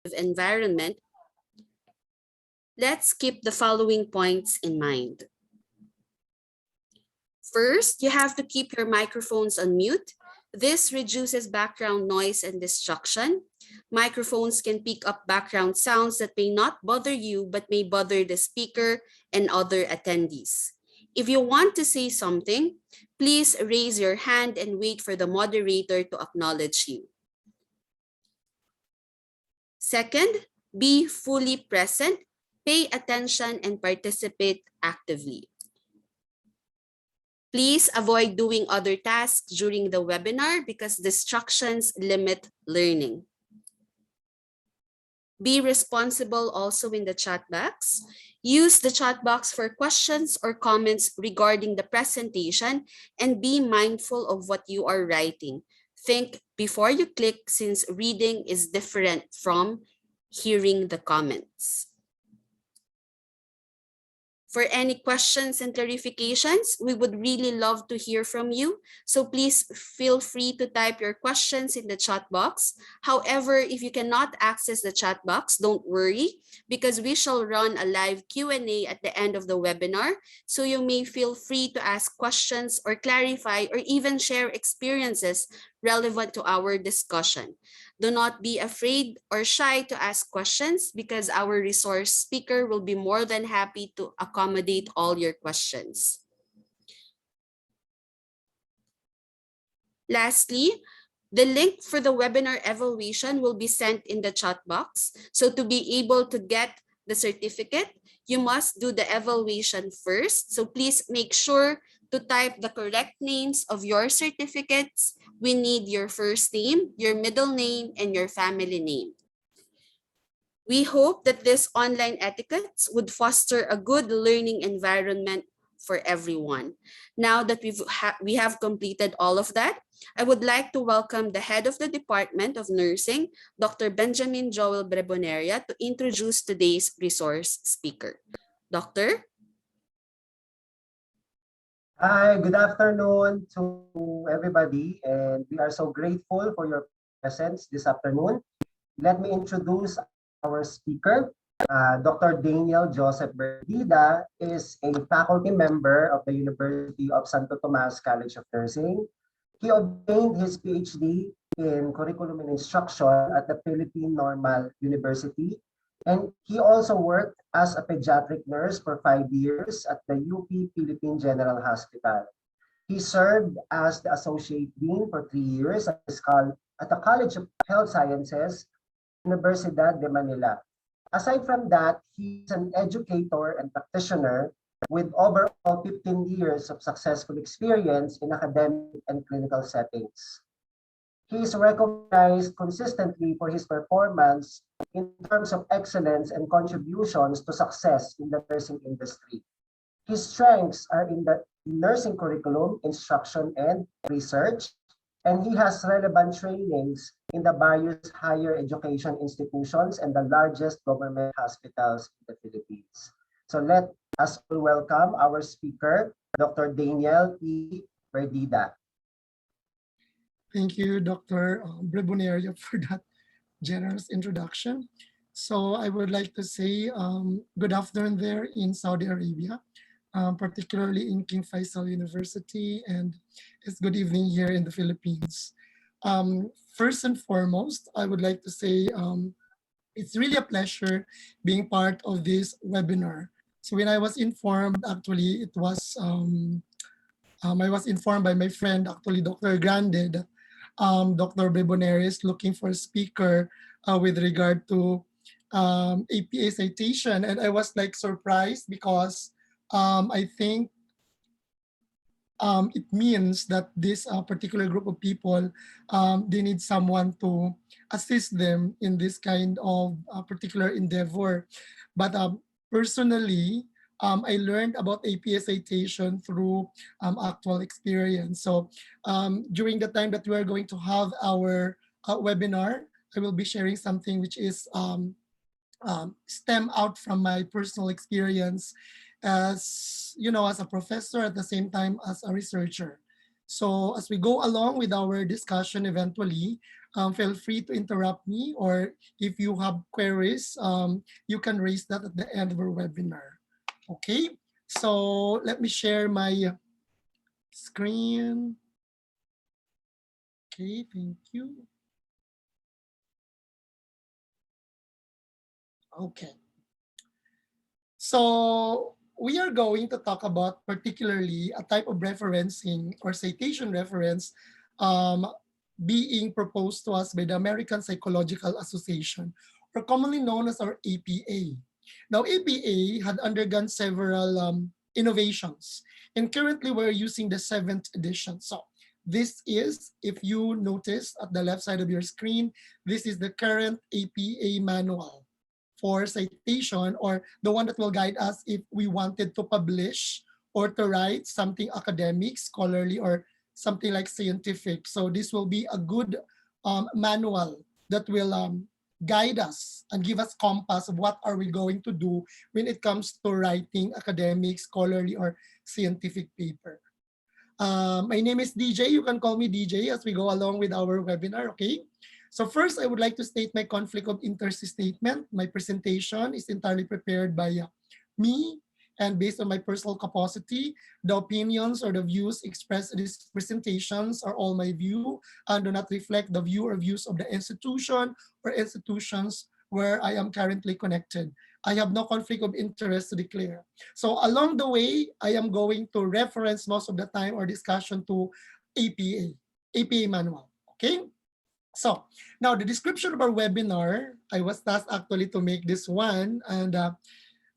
environment, let's keep the following points in mind. First, you have to keep your microphones on mute. This reduces background noise and distraction. Microphones can pick up background sounds that may not bother you but may bother the speaker and other attendees. If you want to say something, please raise your hand and wait for the moderator to acknowledge you. Second, be fully present, pay attention, and participate actively. Please avoid doing other tasks during the webinar because distractions limit learning. Be responsible also in the chat box. Use the chat box for questions or comments regarding the presentation and be mindful of what you are writing. Think before you click since reading is different from hearing the comments. For any questions and clarifications, we would really love to hear from you. So please feel free to type your questions in the chat box. However, if you cannot access the chat box, don't worry because we shall run a live Q&A at the end of the webinar. So you may feel free to ask questions or clarify or even share experiences relevant to our discussion. Do not be afraid or shy to ask questions because our resource speaker will be more than happy to accommodate all your questions. Lastly, the link for the webinar evaluation will be sent in the chat box. So to be able to get the certificate, you must do the evaluation first. So please make sure to type the correct names of your certificates. We need your first name, your middle name, and your family name. We hope that this online etiquettes would foster a good learning environment for everyone. Now that we have completed all of that, I would like to welcome the head of the Department of Nursing, Dr. Benjamin Joel Breboneria, to introduce today's resource speaker. Doctor? Hi, good afternoon to everybody, and we are so grateful for your presence this afternoon. Let me introduce our speaker. Dr. Daniel Joseph Berdida is a faculty member of the University of Santo Tomas College of Nursing. He obtained his PhD in Curriculum and Instruction at the Philippine Normal University. And he also worked as a pediatric nurse for 5 years at the UP Philippine General Hospital. He served as the Associate Dean for 3 years at the College of Health Sciences, Universidad de Manila. Aside from that, he's an educator and practitioner with overall 15 years of successful experience in academic and clinical settings. He is recognized consistently for his performance in terms of excellence and contributions to success in the nursing industry. His strengths are in the nursing curriculum, instruction, and research, and he has relevant trainings in the various higher education institutions and the largest government hospitals in the Philippines. So let us welcome our speaker, Dr. Daniel E. Berdida. Thank you, Dr. Breboneria, for that generous introduction. So I would like to say good afternoon there in Saudi Arabia, particularly in King Faisal University, and it's good evening here in the Philippines. First and foremost, I would like to say it's really a pleasure being part of this webinar. So when I was informed, actually, it was I was informed by my friend, actually Dr. Grande, that Dr. Breboneria is looking for a speaker with regard to APA citation. And I was like surprised because I think it means that this particular group of people, they need someone to assist them in this kind of particular endeavor. But personally, I learned about APA citation through actual experience. So during the time that we are going to have our webinar, I will be sharing something which is stem out from my personal experience as, you know, as a professor at the same time as a researcher. So as we go along with our discussion eventually, feel free to interrupt me, or if you have queries, you can raise that at the end of our webinar. Okay, so let me share my screen. Okay, thank you. Okay. So we are going to talk about particularly a type of referencing or citation reference um, being proposed to us by the American Psychological Association, or commonly known as our APA. Now, APA had undergone several innovations, and currently we're using the 7th edition. So this is, if you notice at the left side of your screen, this is the current APA manual for citation, or the one that will guide us if we wanted to publish or to write something academic, scholarly, or something like scientific. So this will be a good manual that will guide us and give us compass of what are we going to do when it comes to writing academic, scholarly, or scientific paper. My name is DJ. You can call me DJ as we go along with our webinar, okay? So first, I would like to state my conflict of interest statement. My presentation is entirely prepared by me, and based on my personal capacity. The opinions or the views expressed in these presentations are all my view and do not reflect the view or views of the institution or institutions where I am currently connected. I have no conflict of interest to declare. So along the way, I am going to reference most of the time or discussion to APA manual, okay? So now the description of our webinar, I was tasked actually to make this one, and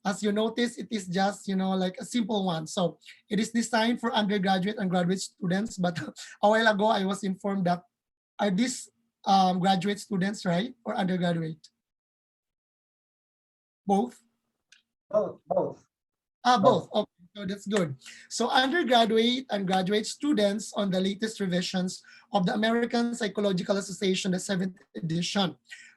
as you notice, it is just, like a simple one. So it is designed for undergraduate and graduate students, but a while ago I was informed that are these graduate students, right? Or undergraduate? Both? Both. Both. Okay, so that's good. So undergraduate and graduate students on the latest revisions of the American Psychological Association, the 7th edition.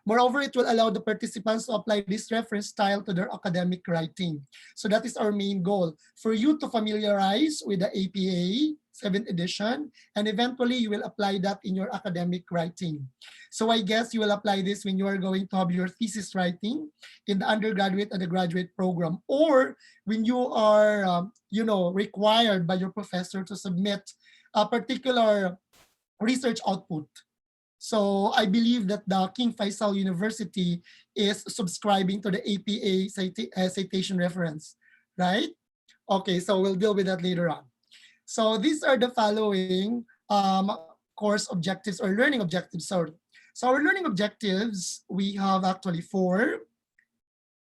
Moreover, it will allow the participants to apply this reference style to their academic writing. So that is our main goal, for you to familiarize with the APA 7th edition, and eventually you will apply that in your academic writing. So I guess you will apply this when you are going to have your thesis writing in the undergraduate and the graduate program, or when you are, required by your professor to submit a particular research output. So I believe that the King Faisal University is subscribing to the APA citation reference, right? Okay, so we'll deal with that later on. So these are the following course objectives or learning objectives, sorry. So our learning objectives, we have actually 4.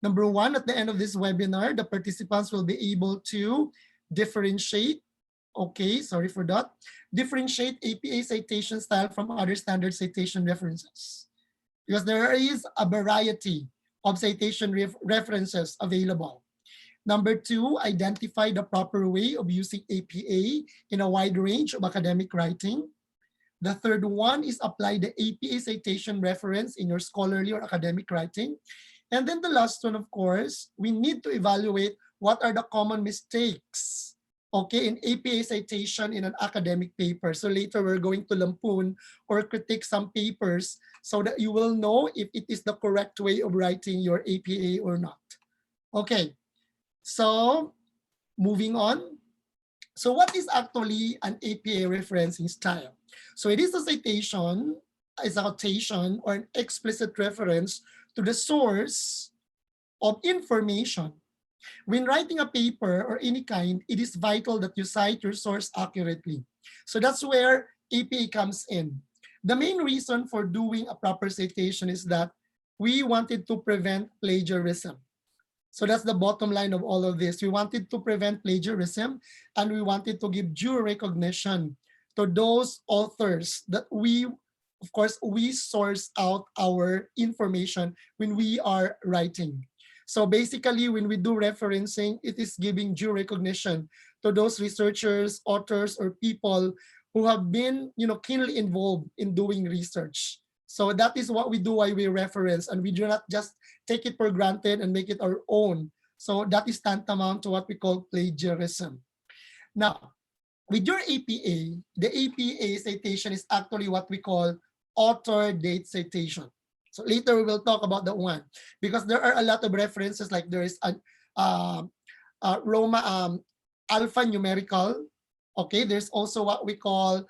Number 1, at the end of this webinar, the participants will be able to differentiate, okay, sorry for that, differentiate APA citation style from other standard citation references. Because there is a variety of citation references available. Number 2, identify the proper way of using APA in a wide range of academic writing. The third one is apply the APA citation reference in your scholarly or academic writing. And then the last one, of course, we need to evaluate what are the common mistakes, okay, in APA citation in an academic paper. So later we're going to lampoon or critique some papers so that you will know if it is the correct way of writing your APA or not. Okay, so moving on. So what is actually an APA referencing style? So it is a citation, or an explicit reference to the source of information. When writing a paper or any kind, it is vital that you cite your source accurately. So that's where APA comes in. The main reason for doing a proper citation is that we wanted to prevent plagiarism. So that's the bottom line of all of this. We wanted to prevent plagiarism, and we wanted to give due recognition to those authors that we, of course, we source out our information when we are writing. So basically, when we do referencing, it is giving due recognition to those researchers, authors, or people who have been, keenly involved in doing research. So that is what we do while we reference, and we do not just take it for granted and make it our own. So that is tantamount to what we call plagiarism. Now, with your APA, the APA citation is actually what we call author date citation. So later we will talk about that one because there are a lot of references, like there is an Roma alphanumerical. Okay, there's also what we call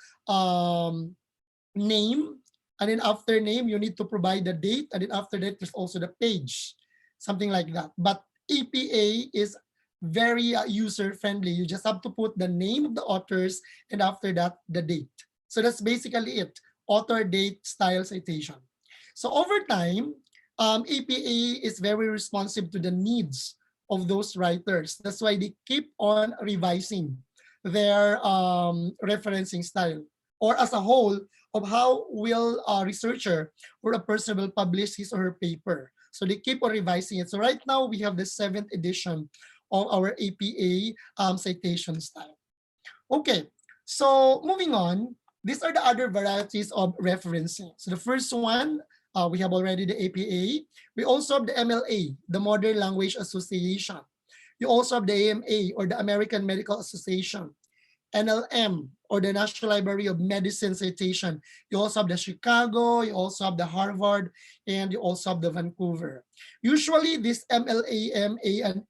name, and then after name you need to provide the date, and then after that there's also the page, something like that. But APA is very user friendly. You just have to put the name of the authors and after that the date. So that's basically it, author date style citation. So over time, APA is very responsive to the needs of those writers. That's why they keep on revising their referencing style, or as a whole of how will a researcher or a person will publish his or her paper. So they keep on revising it. So right now we have the 7th edition of our APA citation style. Okay, so moving on, these are the other varieties of referencing. So the first one, we have already the APA. We also have the MLA, the Modern Language Association. You also have the AMA, or the American Medical Association. NLM, or the National Library of Medicine citation. You also have the Chicago, you also have the Harvard, and you also have the Vancouver. Usually this MLA, MA, and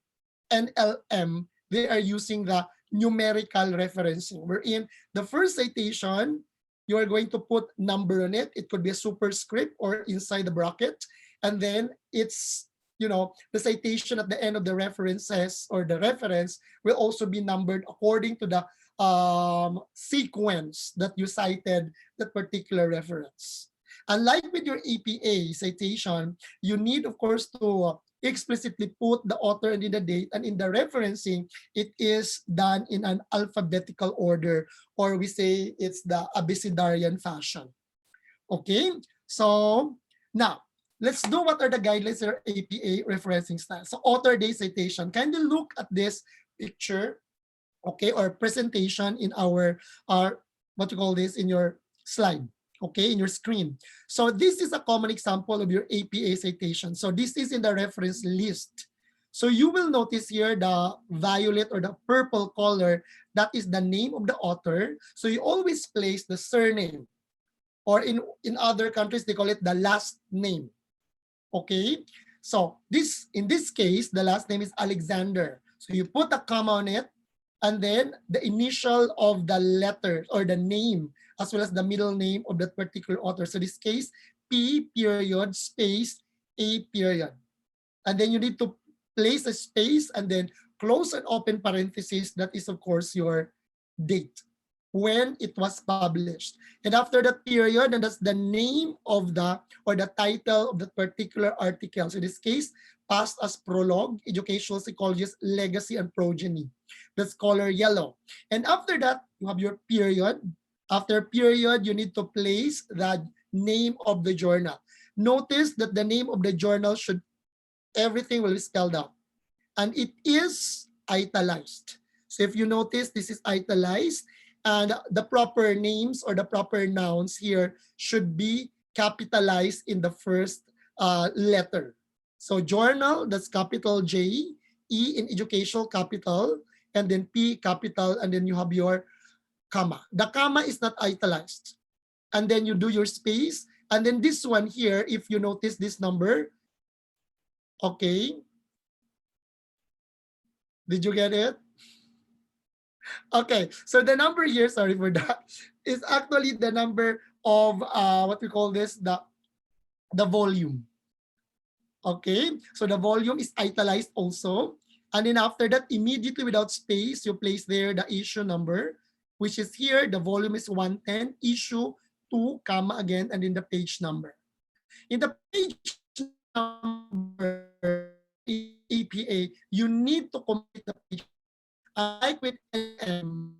NLM, they are using the numerical referencing, wherein the first citation, you are going to put number on it. It could be a superscript or inside the bracket. And then it's, the citation at the end of the references or the reference will also be numbered according to the sequence that you cited that particular reference. Unlike with your APA citation, you need, of course, to explicitly put the author and in the date, and in the referencing, it is done in an alphabetical order, or we say it's the abecedarian fashion. Okay, so now let's do what are the guidelines for APA referencing style. So author date citation. Kindly look at this picture, okay, or presentation in our what you call this in your slide, okay, in your screen. So this is a common example of your APA citation. So this is in the reference list. So you will notice here the violet or the purple color, that is the name of the author. So you always place the surname, or in other countries they call it the last name. Okay, so in this case the last name is Alexander. So you put a comma on it, and then the initial of the letter or the name, as well as the middle name of that particular author. So this case, P period space A period. And then you need to place a space and then close and open parenthesis. That is, of course, your date, when it was published. And after that period, and that's the name of the, or the title of that particular article. So in this case, passed as prologue, educational psychologist, legacy and progeny. That's color yellow. And after that, you have your period. After period, you need to place the name of the journal. Notice that the name of the journal should, everything will be spelled out. And it is italicized. So if you notice, this is italicized, and the proper names or the proper nouns here should be capitalized in the first letter. So journal, that's capital J, E in educational capital, and then P capital, and then you have your comma. The comma is not italicized. And then you do your space. And then this one here, if you notice this number, okay. Did you get it? Okay, so the number here, sorry for that, is actually the number of what we call this, the volume. Okay, so the volume is italicized also. And then after that, immediately without space, you place there the issue number, which is here, the volume is 110, issue 2, comma again, and then the page number. In the page number APA, you need to complete the page. Like with AM,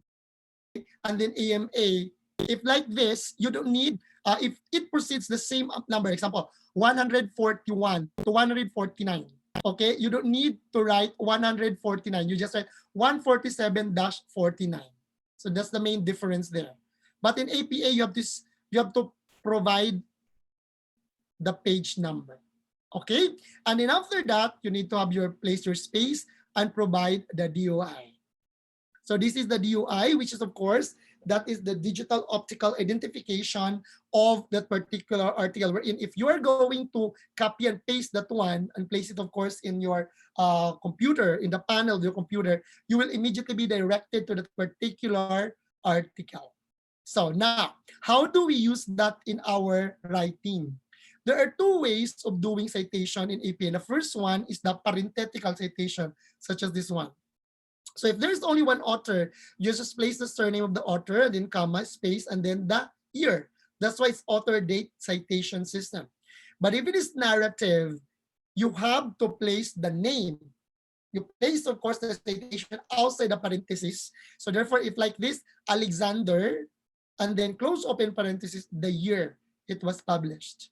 and then AMA, if like this, you don't need, if it proceeds the same number, example, 141 to 149, okay, you don't need to write 149, you just write 147-49. So that's the main difference there. But in APA, you have to provide the page number, okay? And then after that, you need to have place your space and provide the DOI. So this is the DOI, which is, of course, That is the digital optical identification of that particular article. Wherein if you are going to copy and paste that one and place it, of course, in your computer, in the panel of your computer, you will immediately be directed to that particular article. So now, how do we use that in our writing? There are two ways of doing citation in APA. The first one is the parenthetical citation, such as this one. So if there's only one author, you just place the surname of the author, then comma, space, and then the year. That's why it's author date citation system. But if it is narrative, you have to place the name. You place, of course, the citation outside the parenthesis. So therefore, if like this, Alexander, and then close open parenthesis, the year it was published.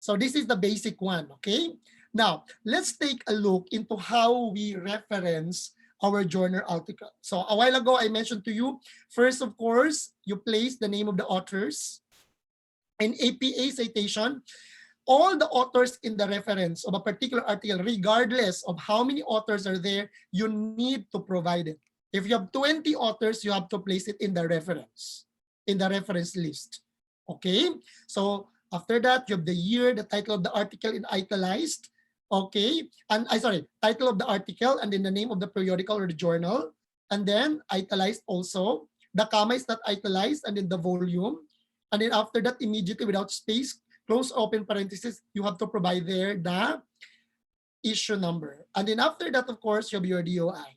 So this is the basic one, okay? Now, let's take a look into how we reference our journal article. So a while ago, I mentioned to you, first, of course, you place the name of the authors. In APA citation, all the authors in the reference of a particular article, regardless of how many authors are there, you need to provide it. If you have 20 authors, you have to place it in the reference list. Okay? So after that, you have the year, the title of the article in italicized. Okay? And title of the article and then the name of the periodical or the journal. And then italicized also. The comma is not italicized and then the volume. And then after that, immediately without space, close open parenthesis, you have to provide there the issue number. And then after that, of course, you have your DOI.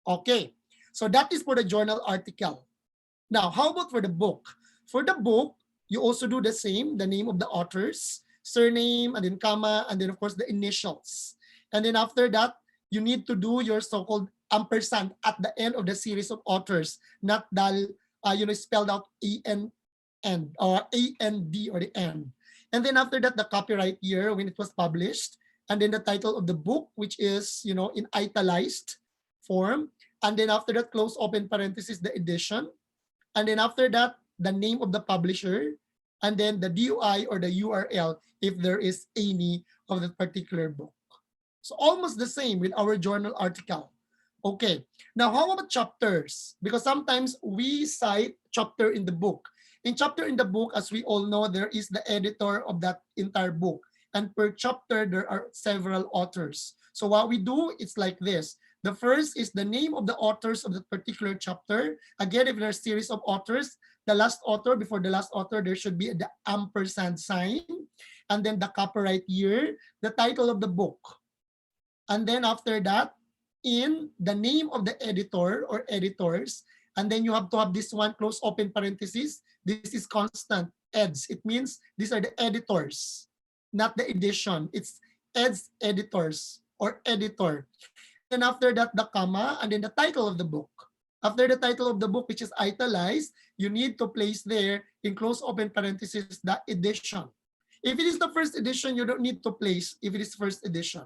Okay, so that is for the journal article. Now, how about for the book? For the book, you also do the same, the name of the authors, surname, and then comma, and then of course the initials. And then after that, you need to do your so-called ampersand at the end of the series of authors, not spelled out A-N-N or A-N-D or the N. And then after that, the copyright year when it was published, and then the title of the book, which is, in italicized form. And then after that, close open parenthesis, the edition. And then after that, the name of the publisher, and then the DOI or the URL if there is any of that particular book. So almost the same with our journal article. Okay, now how about chapters? Because sometimes we cite chapter in the book. In chapter in the book, as we all know, there is the editor of that entire book. And per chapter, there are several authors. So what we do, it's like this. The first is the name of the authors of that particular chapter. Again, if there's a series of authors, the last author, before the last author, there should be the ampersand sign. And then the copyright year, the title of the book. And then after that, in the name of the editor or editors, and then you have to have this one, close open parenthesis. This is constant, eds. It means these are the editors, not the edition. It's eds editors or editor. Then after that, the comma, and then the title of the book. After the title of the book, which is italicized, you need to place there in close open parenthesis the edition. If it is the first edition, you don't need to place if it is first edition.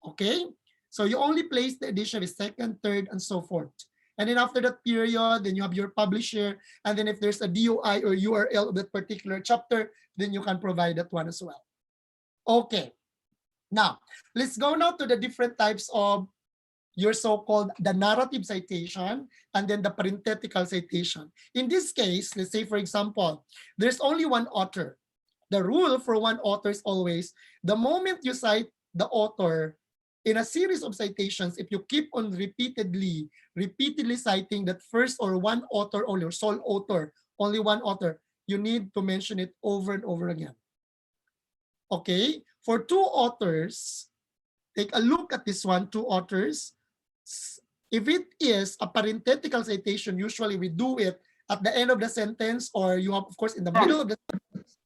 Okay? So you only place the edition is second, third, and so forth. And then after that period, then you have your publisher. And then if there's a DOI or URL of that particular chapter, then you can provide that one as well. Okay. Now, let's go now to the different types of your so-called the narrative citation and then the parenthetical citation. In this case, let's say, for example, there's only one author. The rule for one author is always, the moment you cite the author in a series of citations, if you keep on repeatedly citing that first or one author only, or sole author, only one author, you need to mention it over and over again. Okay? For two authors, take a look at this one, two authors. If it is a parenthetical citation, usually we do it at the end of the sentence, or you have, of course, in the middle of the sentence,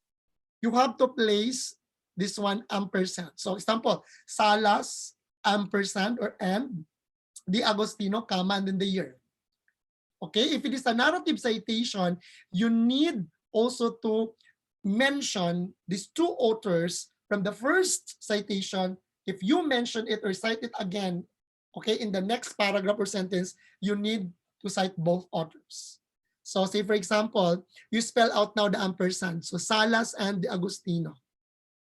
you have to place this one ampersand. So example, Salas, ampersand or and, the Agostino, comma, and then the year. Okay, if it is a narrative citation, you need also to mention these two authors from the first citation. If you mention it or cite it again, okay, in the next paragraph or sentence, you need to cite both authors. So say, for example, you spell out now the ampersand. So Salas and the Agostino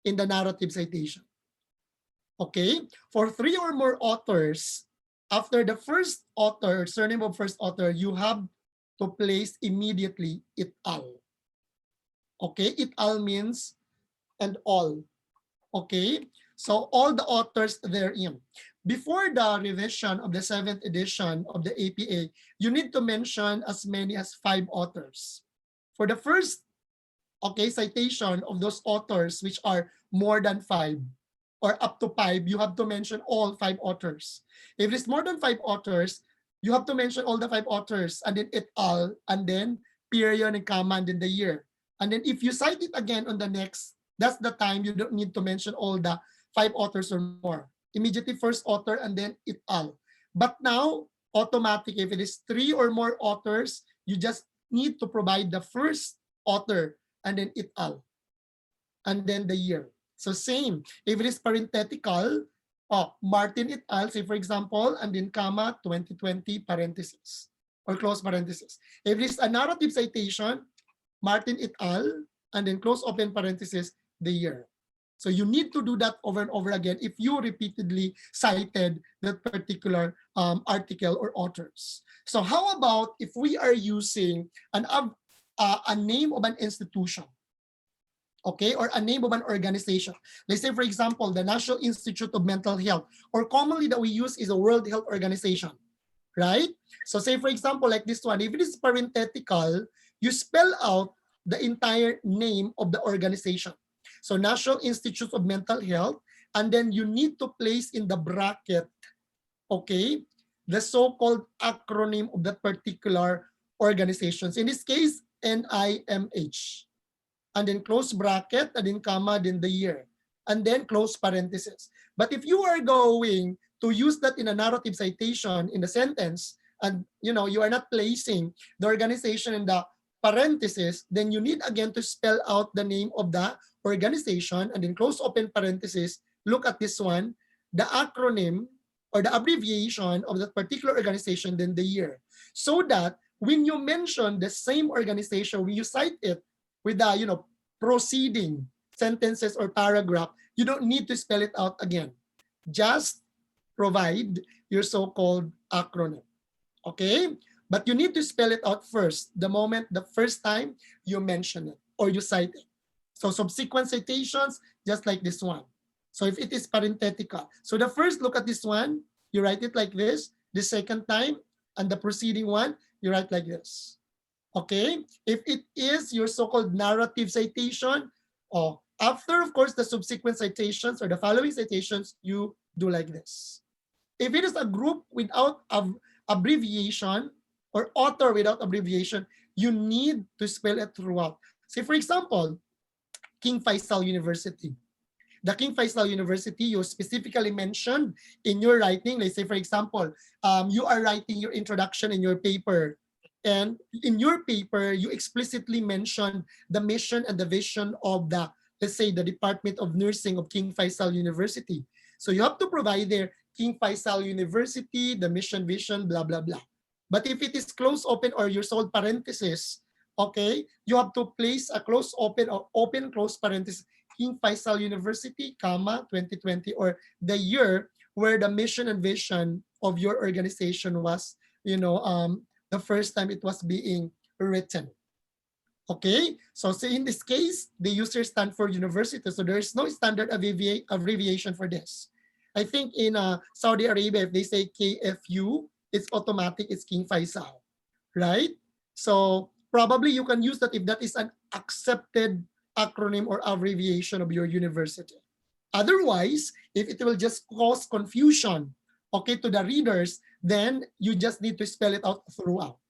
in the narrative citation. Okay, for three or more authors, after the first author, surname of first author, you have to place immediately it al. Okay, it al means and all. Okay, so all the authors therein. Before the revision of the 7th edition of the APA, you need to mention as many as 5 authors. For the first, okay, citation of those authors which are more than 5 or up to 5, you have to mention all 5 authors. If it is more than 5 authors, you have to mention all the 5 authors and then et al. And then period and comma and then the year. And then if you cite it again on the next, that's the time you don't need to mention all the 5 authors or more. Immediately first author and then et al. But now, automatic, if it is 3 or more authors, you just need to provide the first author and then et al. And then the year. So same. If it is parenthetical, Martin et al., say for example, and then comma, 2020 parenthesis or close parenthesis. If it is a narrative citation, Martin et al., and then close open parenthesis, the year. So you need to do that over and over again if you repeatedly cited that particular article or authors. So how about if we are using a name of an institution, okay, or a name of an organization? Let's say, for example, the National Institute of Mental Health, or commonly that we use is a World Health Organization, right? So say, for example, like this one, if it is parenthetical, you spell out the entire name of the organization. So National Institute of Mental Health, and then you need to place in the bracket, okay, the so-called acronym of that particular organizations. In this case, NIMH. And then close bracket, and then comma, then the year. And then close parenthesis. But if you are going to use that in a narrative citation in the sentence, and you are not placing the organization in the parenthesis, then you need again to spell out the name of the organization and then close open parenthesis. Look at this one, the acronym or the abbreviation of that particular organization, then the year. So that when you mention the same organization, when you cite it with the proceeding sentences or paragraph, you don't need to spell it out again. Just provide your so-called acronym. Okay? But you need to spell it out first, the first time you mention it or you cite it. So subsequent citations, just like this one. So if it is parenthetical. So the first, look at this one, you write it like this. The second time, and the preceding one, you write like this. Okay? If it is your so-called narrative citation, after, of course, the subsequent citations or the following citations, you do like this. If it is a group without abbreviation or author without abbreviation, you need to spell it throughout. Say, for example, King Faisal University. The King Faisal University, you specifically mentioned in your writing. Let's say, for example, you are writing your introduction in your paper. And in your paper, you explicitly mention the mission and the vision of let's say, the Department of Nursing of King Faisal University. So you have to provide there King Faisal University, the mission, vision, blah, blah, blah. But if it is close open or your sole parenthesis, okay, you have to place a close open or open close parenthesis, King Faisal University, comma, 2020, or the year where the mission and vision of your organization was, the first time it was being written. Okay, so say in this case, the user Stanford University, so there is no standard abbreviation for this. I think in Saudi Arabia, if they say KFU, it's automatic, it's King Faisal, right? So probably you can use that if that is an accepted acronym or abbreviation of your university. Otherwise, if it will just cause confusion, okay, to the readers, then you just need to spell it out throughout.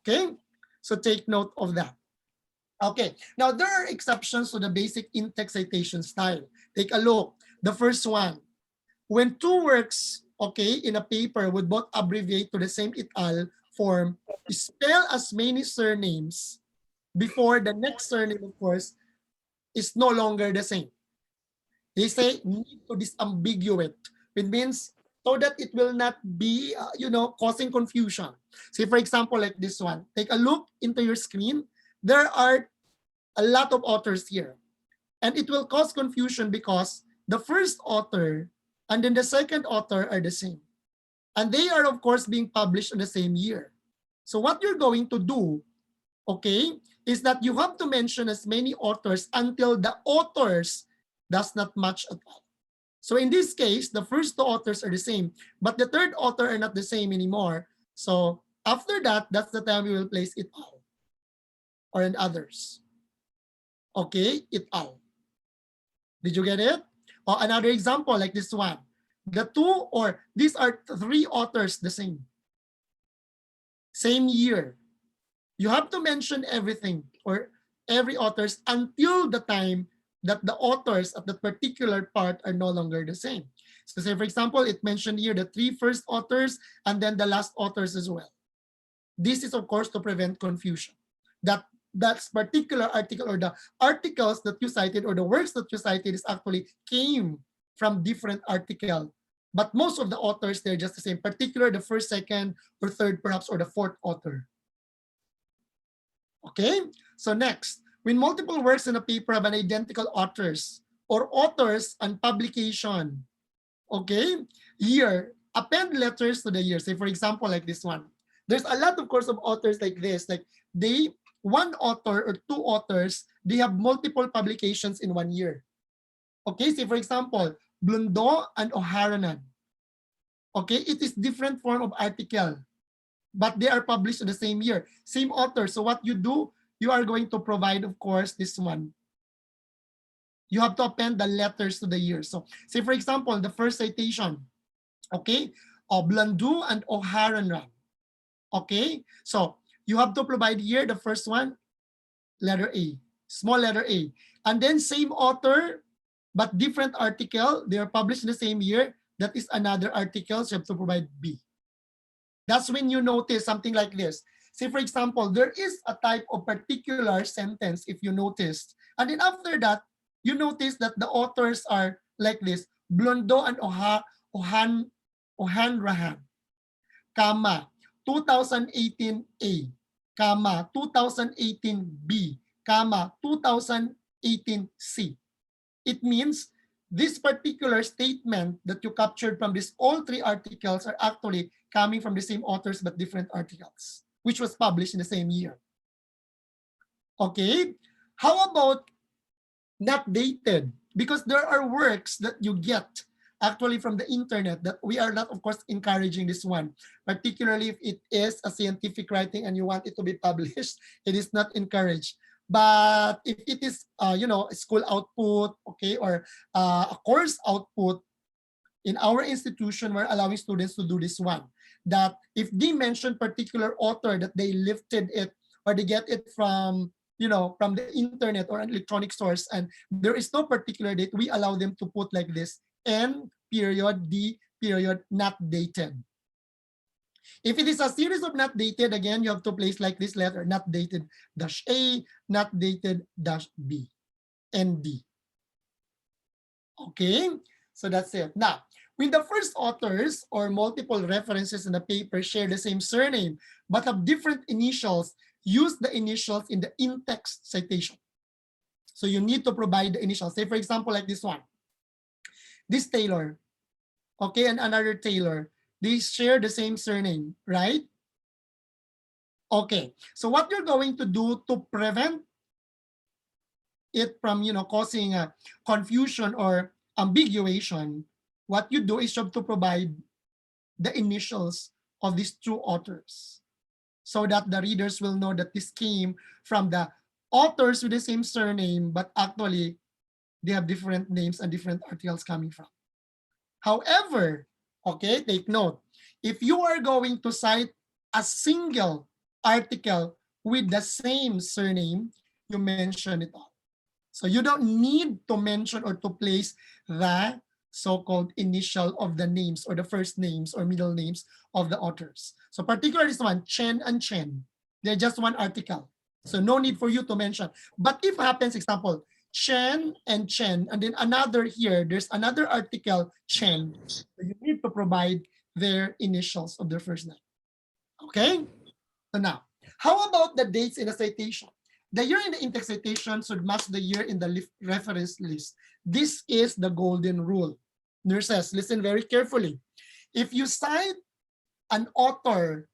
Okay, so take note of that. Okay, now there are exceptions to the basic in-text citation style. Take a look. The first one, when two works, okay, in a paper would both abbreviate to the same et al. Form, spell as many surnames before the next surname, of course, is no longer the same. They say need to disambiguate. It means so that it will not be, causing confusion. Say, for example, like this one. Take a look into your screen. There are a lot of authors here. And it will cause confusion because the first author and then the second author are the same. And they are, of course, being published in the same year. So what you're going to do, okay, is that you have to mention as many authors until the authors does not match at all. So in this case, the first two authors are the same, but the third author are not the same anymore. So after that, that's the time we will place it all or in others. Okay, it all. Did you get it? Or another example like this one. The two or these are three authors the same. Same year. You have to mention everything or every authors until the time that the authors of the particular part are no longer the same. So say for example, it mentioned here the three first authors and then the last authors as well. This is of course to prevent confusion. That particular article or the articles that you cited or the works that you cited is actually came from different article. But most of the authors, they're just the same, particular the first, second, or third perhaps, or the fourth author. Okay, so next, when multiple works in a paper have an identical authors or authors and publication, okay, year, append letters to the year. Say for example, like this one. There's a lot of course of authors like this, like one author or two authors, they have multiple publications in 1 year. Okay, say for example, Blundo and O'Haranan. Okay, it is different form of article, but they are published in the same year, same author. So what you do, you are going to provide, of course, this one. You have to append the letters to the year. So say for example, the first citation, okay, Blandu and O'Haranan. Okay, so you have to provide here the first one, letter A, small letter A, and then same author, but different article. They are published in the same year. That is another article, so you have to provide B. That's when you notice something like this. Say, for example, there is a type of particular sentence, if you noticed. And then after that, you notice that the authors are like this. Blondo and Ohanrahan, comma, 2018A, comma, 2018B, comma, 2018C. It means this particular statement that you captured from this all three articles are actually coming from the same authors but different articles, which was published in the same year. Okay, how about not dated? Because there are works that you get actually from the internet that we are not, of course, encouraging this one, particularly if it is a scientific writing and you want it to be published, it is not encouraged. But if it is, a school output, okay, or a course output, in our institution, we're allowing students to do this one. That if they mention particular author that they lifted it or they get it from, from the internet or an electronic source, and there is no particular date, we allow them to put like this, N period, D period, not dated. If it is a series of not dated, again, you have to place like this letter, not dated dash A, not dated dash B, and D. Okay, so that's it. Now, when the first authors or multiple references in the paper share the same surname but have different initials, use the initials in the in-text citation. So you need to provide the initials. Say, for example, like this one. This Taylor, okay, and another Taylor, they share the same surname, right? Okay, so what you're going to do to prevent it from, causing a confusion or ambiguation, what you do is you have to provide the initials of these two authors so that the readers will know that this came from the authors with the same surname, but actually they have different names and different articles coming from. However, okay, take note, if you are going to cite a single article with the same surname, you mention it all. So you don't need to mention or to place the so-called initial of the names or the first names or middle names of the authors. So particularly this one, Chen and Chen, they're just one article. So no need for you to mention. But if happens, example, Chen and Chen, and then another here, there's another article, Chen, so you need to provide their initials of their first name. Okay? So now, how about the dates in the citation? The year in the in-text citation should match the year in the reference list. This is the golden rule. Nurses, listen very carefully. If you cite an author,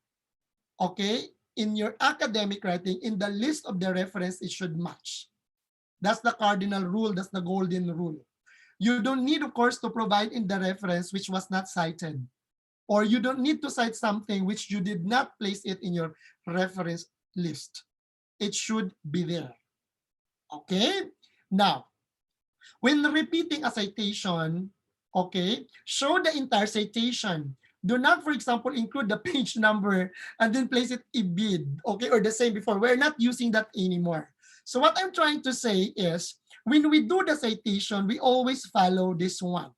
okay, in your academic writing, in the list of the reference, it should match. That's the cardinal rule. That's the golden rule. You don't need, of course, to provide in the reference which was not cited. Or you don't need to cite something which you did not place it in your reference list. It should be there. Okay? Now, when repeating a citation, okay, show the entire citation. Do not, for example, include the page number and then place it in bid, okay, or the same before. We're not using that anymore. So what I'm trying to say is, when we do the citation, we always follow this one,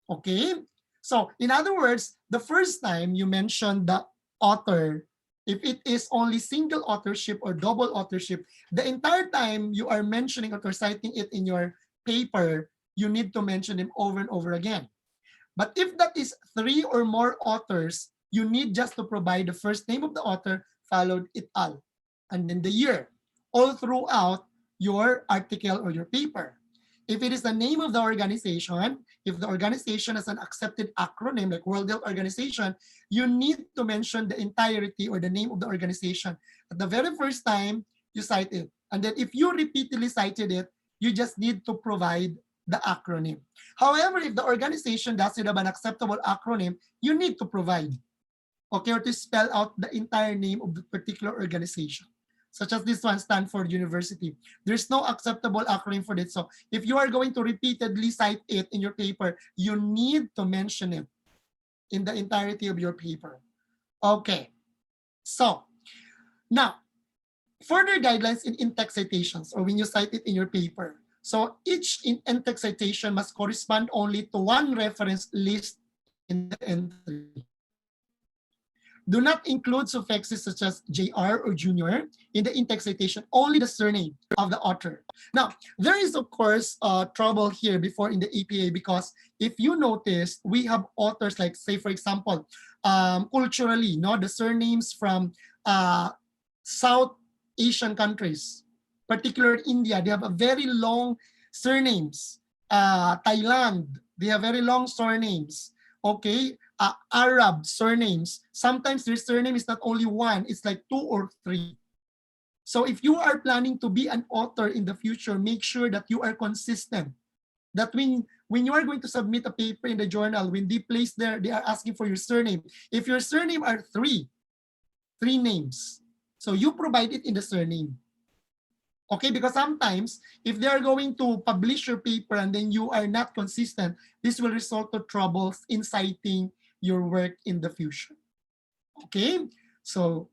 okay? So in other words, the first time you mention the author, if it is only single authorship or double authorship, the entire time you are mentioning or citing it in your paper, you need to mention them over and over again. But if that is 3 or more authors, you need just to provide the first name of the author, followed it al, and then the year, all throughout your article or your paper. If it is the name of the organization, if the organization has an accepted acronym like World Health Organization, you need to mention the entirety or the name of the organization. At the very first time, you cite it. And then if you repeatedly cited it, you just need to provide the acronym. However, if the organization doesn't have an acceptable acronym, you need to provide, okay, or to spell out the entire name of the particular organization, such as this one, Stanford University. There's no acceptable acronym for it. So if you are going to repeatedly cite it in your paper, you need to mention it in the entirety of your paper. Okay, so now, further guidelines in in-text citations, or when you cite it in your paper. So each in-text citation must correspond only to one reference list in the entry. Do not include suffixes such as JR or junior in the in-text citation, only the surname of the author. Now, there is, of course, trouble here before in the APA, because if you notice, we have authors like, say, for example, culturally, no, the surnames from South Asian countries, particularly India, they have a very long surnames. Thailand, they have very long surnames. Okay, Arab surnames. Sometimes their surname is not only one, it's like 2 or 3. So if you are planning to be an author in the future, make sure that you are consistent. That when you are going to submit a paper in the journal, when they place there, they are asking for your surname. If your surname are 3 names, so you provide it in the surname. Okay, because sometimes if they are going to publish your paper and then you are not consistent, this will result to troubles in citing your work in the future. Okay, so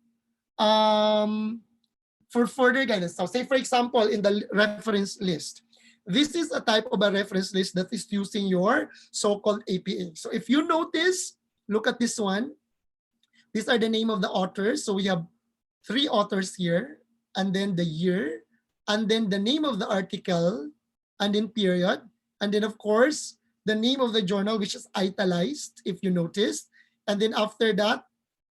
for further guidance, so say for example in the reference list, this is a type of a reference list that is using your so-called APA. So if you notice, look at this one. These are the name of the authors. So we have 3 authors here, and then the year, and then the name of the article, and then period, and then of course the name of the journal, which is italicized if you noticed, and then after that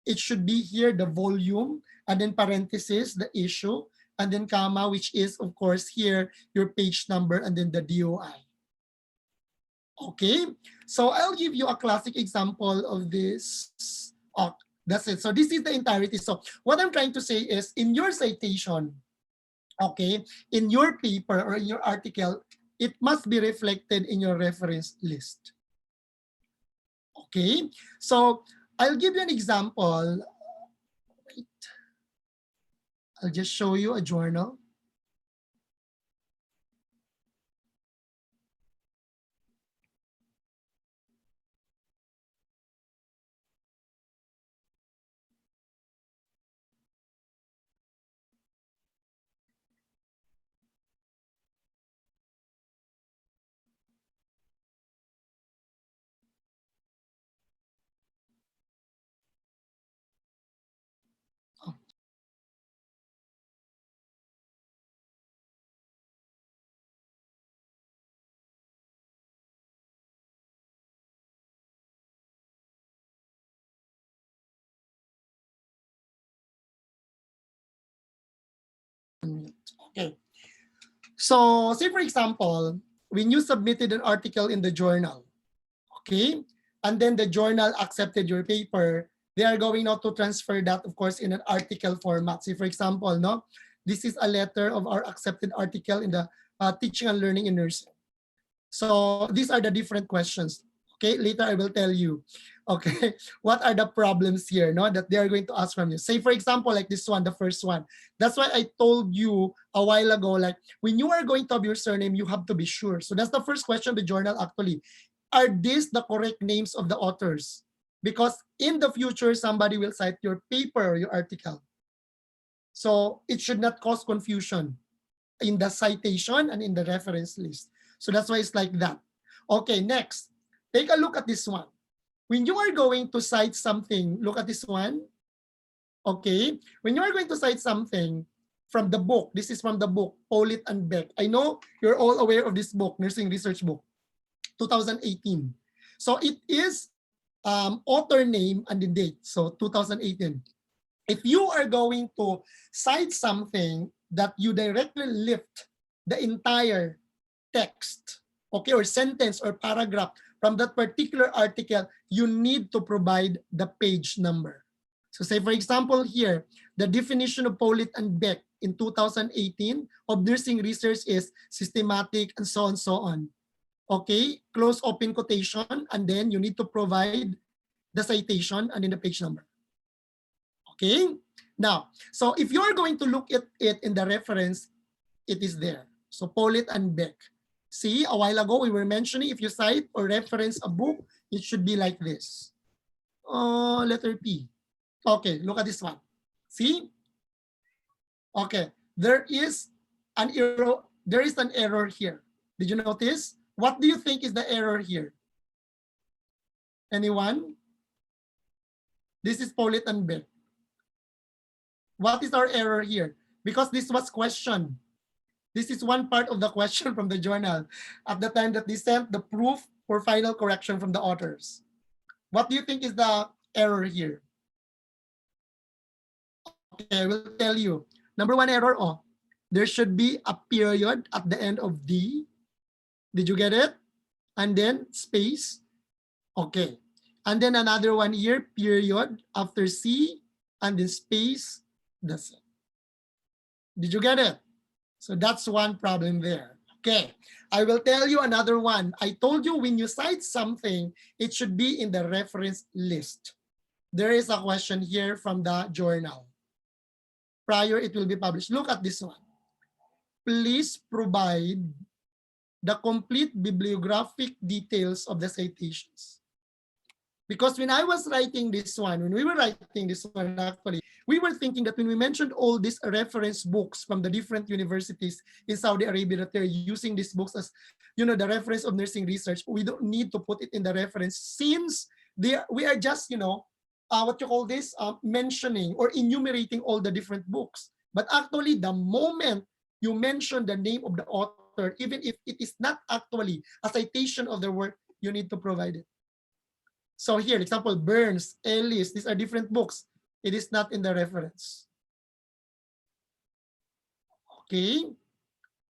it should be here the volume, and then parenthesis the issue, and then comma, which is of course here your page number, and then the DOI. Okay, so I'll give you a classic example of this. Oh, that's it. So this is the entirety. So what I'm trying to say is, in your citation, okay, in your paper or in your article, it must be reflected in your reference list. Okay, so I'll give you an example. Wait. I'll just show you a journal. Okay. So say for example, when you submitted an article in the journal, okay, and then the journal accepted your paper, they are going now to transfer that, of course, in an article format. Say, for example, no, this is a letter of our accepted article in the teaching and learning in nursing. So these are the different questions. Okay, later I will tell you. Okay, what are the problems here, no, that they are going to ask from you. Say, for example, like this one, the first one. That's why I told you a while ago, like when you are going to have your surname, you have to be sure. So that's the first question of the journal actually. Are these the correct names of the authors? Because in the future, somebody will cite your paper or your article. So it should not cause confusion in the citation and in the reference list. So that's why it's like that. Okay, next, take a look at this one. When you are going to cite something, look at this one. Okay, when you are going to cite something from the book, this is from the book, Pollitt and Beck. I know you're all aware of this book, nursing research book, 2018. So it is author name and the date, so 2018. If you are going to cite something that you directly lift the entire text, okay, or sentence or paragraph from that particular article, you need to provide the page number. So say, for example, here, the definition of Pollitt and Beck in 2018 of nursing research is systematic and so on, so on. Okay, close open quotation, and then you need to provide the citation and then the page number. Okay, now, so if you're going to look at it in the reference, it is there. So Pollitt and Beck. See, a while ago we were mentioning if you cite or reference a book, it should be like this. Letter P. Okay, look at this one. See? Okay, there is an error. There is an error here. Did you notice? What do you think is the error here? Anyone? This is Pollitt and Beck. What is our error here? Because this was questioned. This is one part of the question from the journal at the time that they sent the proof for final correction from the authors. What do you think is the error here? Okay, I will tell you. Number one error, there should be a period at the end of D. Did you get it? And then space. Okay. And then another one here, period after C, and then space. That's it. Did you get it? So that's one problem there. Okay, I will tell you another one. I told you when you cite something, it should be in the reference list. There is a question here from the journal. Prior it will be published. Look at this one. Please provide the complete bibliographic details of the citations. Because when I was writing this one, when we were writing this one actually, we were thinking that when we mentioned all these reference books from the different universities in Saudi Arabia that they're using these books as, you know, the reference of nursing research, we don't need to put it in the reference since we are just, you know, what you call this, mentioning or enumerating all the different books. But actually, the moment you mention the name of the author, even if it is not actually a citation of their work, you need to provide it. So here, example, Burns, Ellis, these are different books. It is not in the reference. Okay.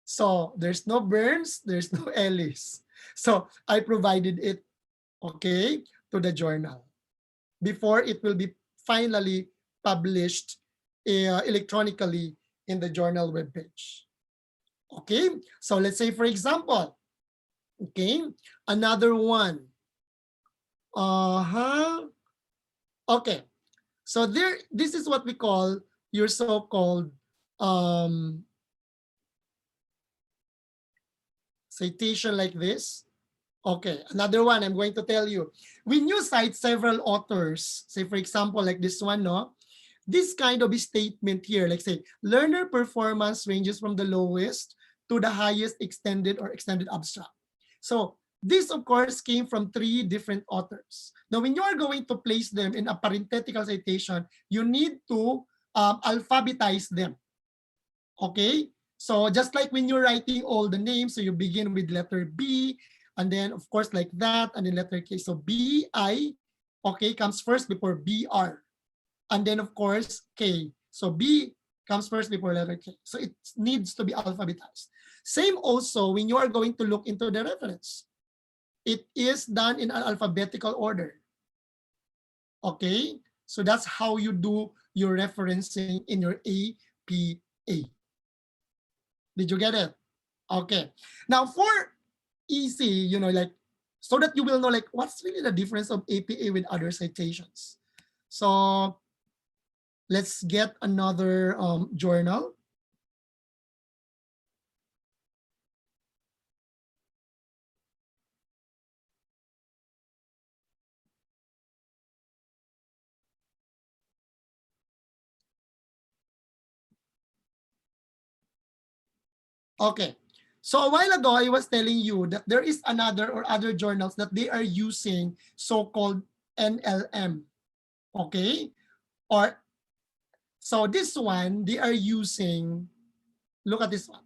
So there's no Burns, there's no Ellis. So I provided it, okay, to the journal before it will be finally published electronically in the journal webpage. Okay. So let's say, for example, okay, another one. Okay. So there, this is what we call your so-called citation like this. Okay, another one I'm going to tell you. When you cite several authors, say for example, like this one, no? This kind of statement here, like say, learner performance ranges from the lowest to the highest extended or extended abstract. So this, of course, came from 3 different authors. Now, when you are going to place them in a parenthetical citation, you need to alphabetize them. Okay? So just like when you're writing all the names, so you begin with letter B, and then, of course, like that, and then letter K. So B-I, okay, comes first before B-R. And then, of course, K. So B comes first before letter K. So it needs to be alphabetized. Same also when you are going to look into the reference. It is done in an alphabetical order. Okay? So that's how you do your referencing in your APA. Did you get it? Okay. Now for easy, like, so that you will know like what's really the difference of APA with other citations. So let's get another journal. Okay. So a while ago, I was telling you that there is another or other journals that they are using so-called NLM. Okay? Or, so this one, they are using, look at this one,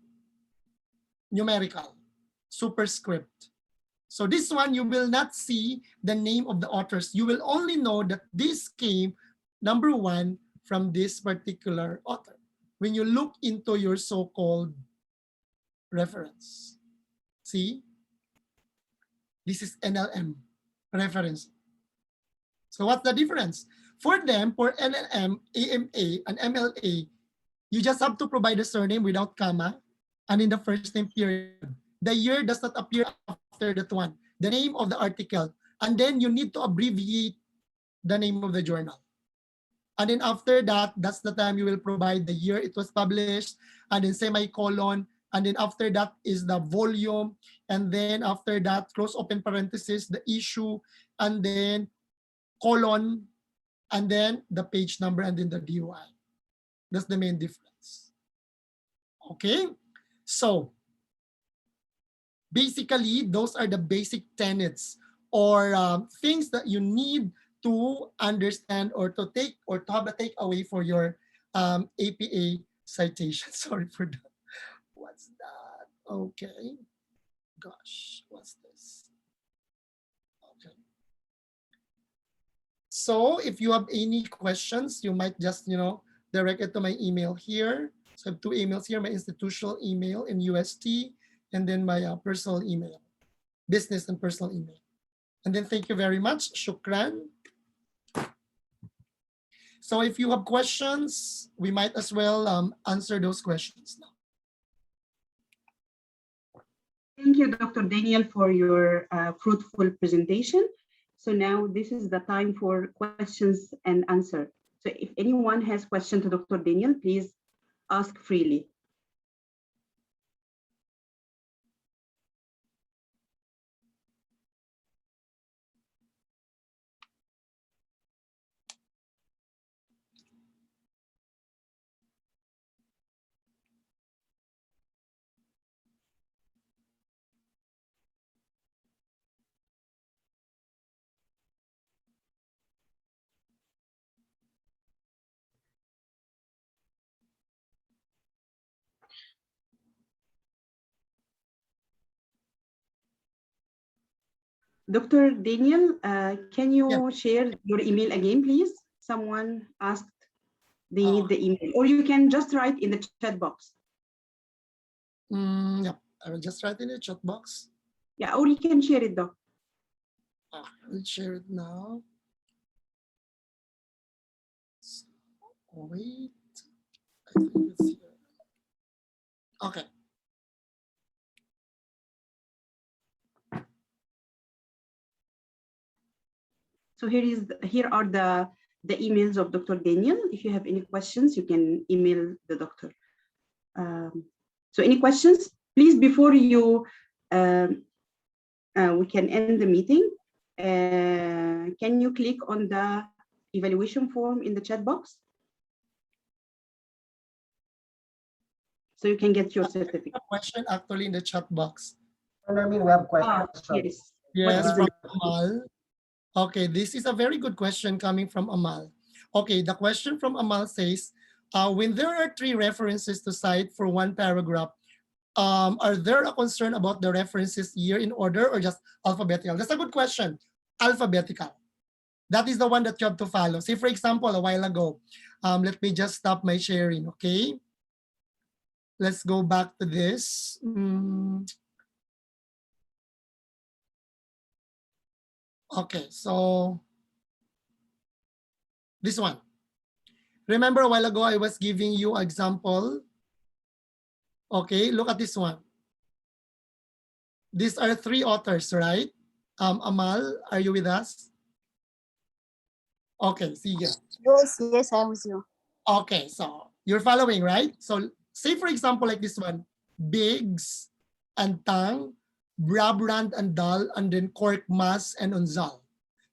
numerical, superscript. So this one, you will not see the name of the authors. You will only know that this came, number one, from this particular author. When you look into your so-called reference. See? This is NLM reference. So what's the difference? For them, for NLM, AMA, and MLA, you just have to provide a surname without comma and in the first name period. The year does not appear after that one. The name of the article. And then you need to abbreviate the name of the journal. And then after that, that's the time you will provide the year it was published, and then semicolon, and then after that is the volume, and then after that, close open parenthesis, the issue, and then colon, and then the page number, and then the DOI. That's the main difference. Okay? So, basically, those are the basic tenets or things that you need to understand or to take or to have a takeaway for your APA citation. Sorry for that. What's that? Okay. Gosh, what's this? Okay. So if you have any questions, you might just, direct it to my email here. So I have two emails here, my institutional email in UST, and then my personal email, business and personal email. And then thank you very much. Shukran. So if you have questions, we might as well answer those questions now. Thank you, Dr. Daniel, for your fruitful presentation. So now this is the time for questions and answer. So if anyone has question to Dr. Daniel, please ask freely. Dr. Daniel, can you share your email again, please? Someone asked they need the email, or you can just write in the chat box. Yeah, I will just write in the chat box. Yeah, or you can share it though. I will share it now. So, wait, I think it's here. Okay. So here are the emails of Dr. Daniel. If you have any questions, you can email the doctor. So any questions, please, before you we can end the meeting. Can you click on the evaluation form in the chat box? So you can get your certificate. A question actually in the chat box. I mean, we have questions. Yes. Yes, from Amal. Okay, this is a very good question coming from Amal. Okay, the question from Amal says, when there are 3 references to cite for one paragraph, are there a concern about the references year in order or just alphabetical? That's a good question. Alphabetical. That is the one that you have to follow. Say, for example, a while ago, let me just stop my sharing, okay? Let's go back to this. Okay, so This one. Remember a while ago, I was giving you example. Okay, look at this one. These are 3 authors, right? Amal, are you with us? Okay, see ya. Yes, I'm with you. Okay, so you're following, right? So say for example, like this one, Biggs and Tang, Brabrand and Dal, and then Korkmaz and Unzal.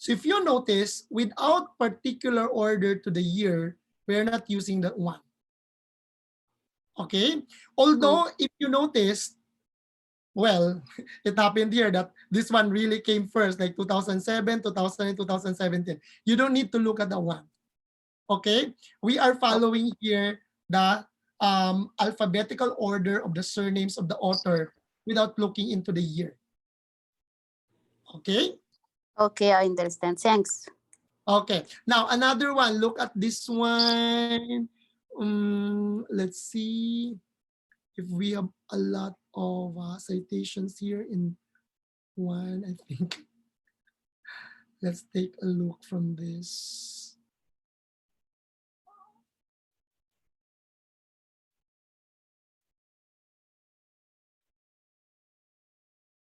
So if you notice, without particular order to the year, we're not using that one. Okay? Although if you notice, well, it happened here that this one really came first, like 2007, 2008, 2017. You don't need to look at the one. Okay? We are following here the alphabetical order of the surnames of the author without looking into the year. Okay? Okay, I understand. Thanks. Okay. Now, another one. Look at this one. Let's see if we have a lot of citations here in one, I think. Let's take a look from this.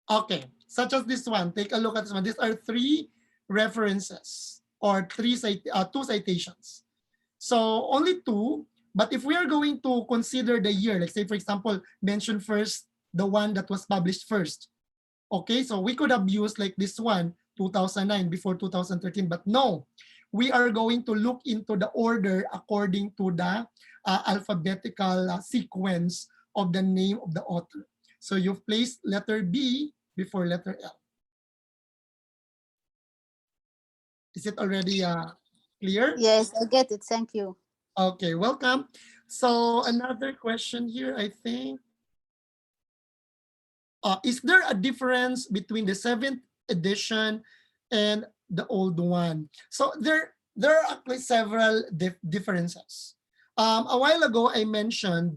Okay, such as this one. Take a look at this one. These are 3 references or 2 citations. So only 2, but if we are going to consider the year, like say for example, mention first the one that was published first. Okay, so we could have used like this one, 2009 before 2013, but no. We are going to look into the order according to the alphabetical sequence of the name of the author. So you've placed letter B before letter L. Is it already clear? Yes, I get it. Thank you. Okay, welcome. So another question here, I think. Is there a difference between the 7th edition and the old one? So there are actually several differences. A while ago, I mentioned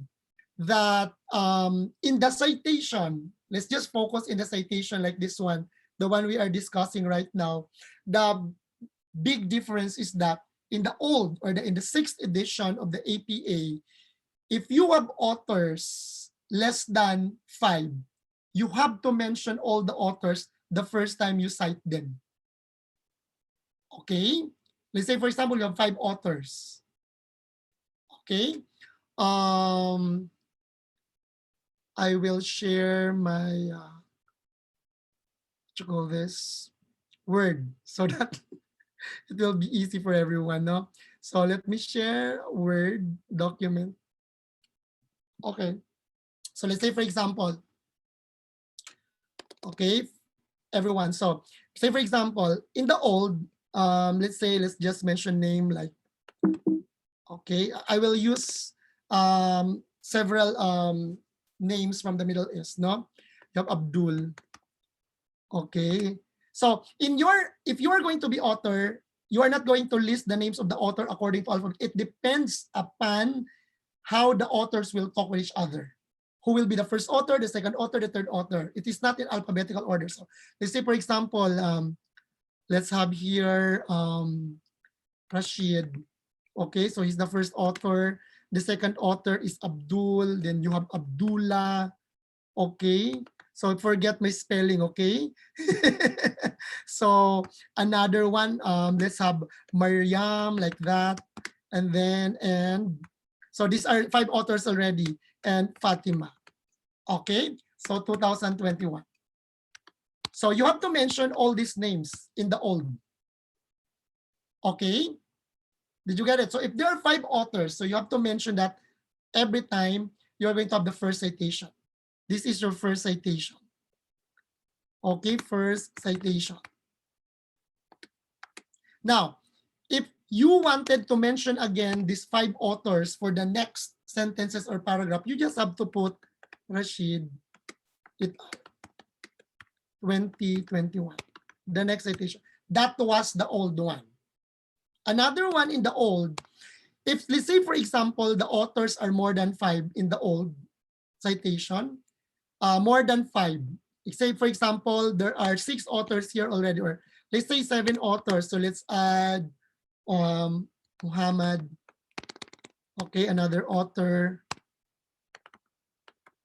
that in the citation, let's just focus in the citation like this one, the one we are discussing right now. The big difference is that in the old or in the 6th edition of the APA, if you have authors less than 5, you have to mention all the authors the first time you cite them. Okay? Let's say, for example, you have 5 authors. Okay? I will share my, what you call this, Word, so that it will be easy for everyone, no? So let me share a Word document. Okay. So let's say, for example, okay, everyone. So say, for example, in the old, let's just mention name like, okay, I will use several names from the Middle East, no? You have Abdul. Okay. So if you are going to be author, you are not going to list the names of the author according to alphabet. It depends upon how the authors will talk with each other. Who will be the first author, the second author, the third author. It is not in alphabetical order. So let's say, for example, let's have here Rashid. Okay, so he's the first author. The second author is Abdul. Then you have Abdullah. Okay, so forget my spelling, okay? So another one, let's have Maryam, like that. And so these are 5 authors already. And Fatima. Okay, so 2021. So you have to mention all these names in the old. Okay, did you get it? So if there are 5 authors, so you have to mention that every time you're going to have the first citation. This is your first citation. Okay, first citation. Now, if you wanted to mention again these 5 authors for the next sentences or paragraph, you just have to put Rashid et al. 2021. The next citation. That was the old one. Another one in the old, if let's say for example, the authors are more than 5 in the old citation, more than 5. Say for example, there are 6 authors here already, or let's say 7 authors. So let's add Muhammad. Okay, another author.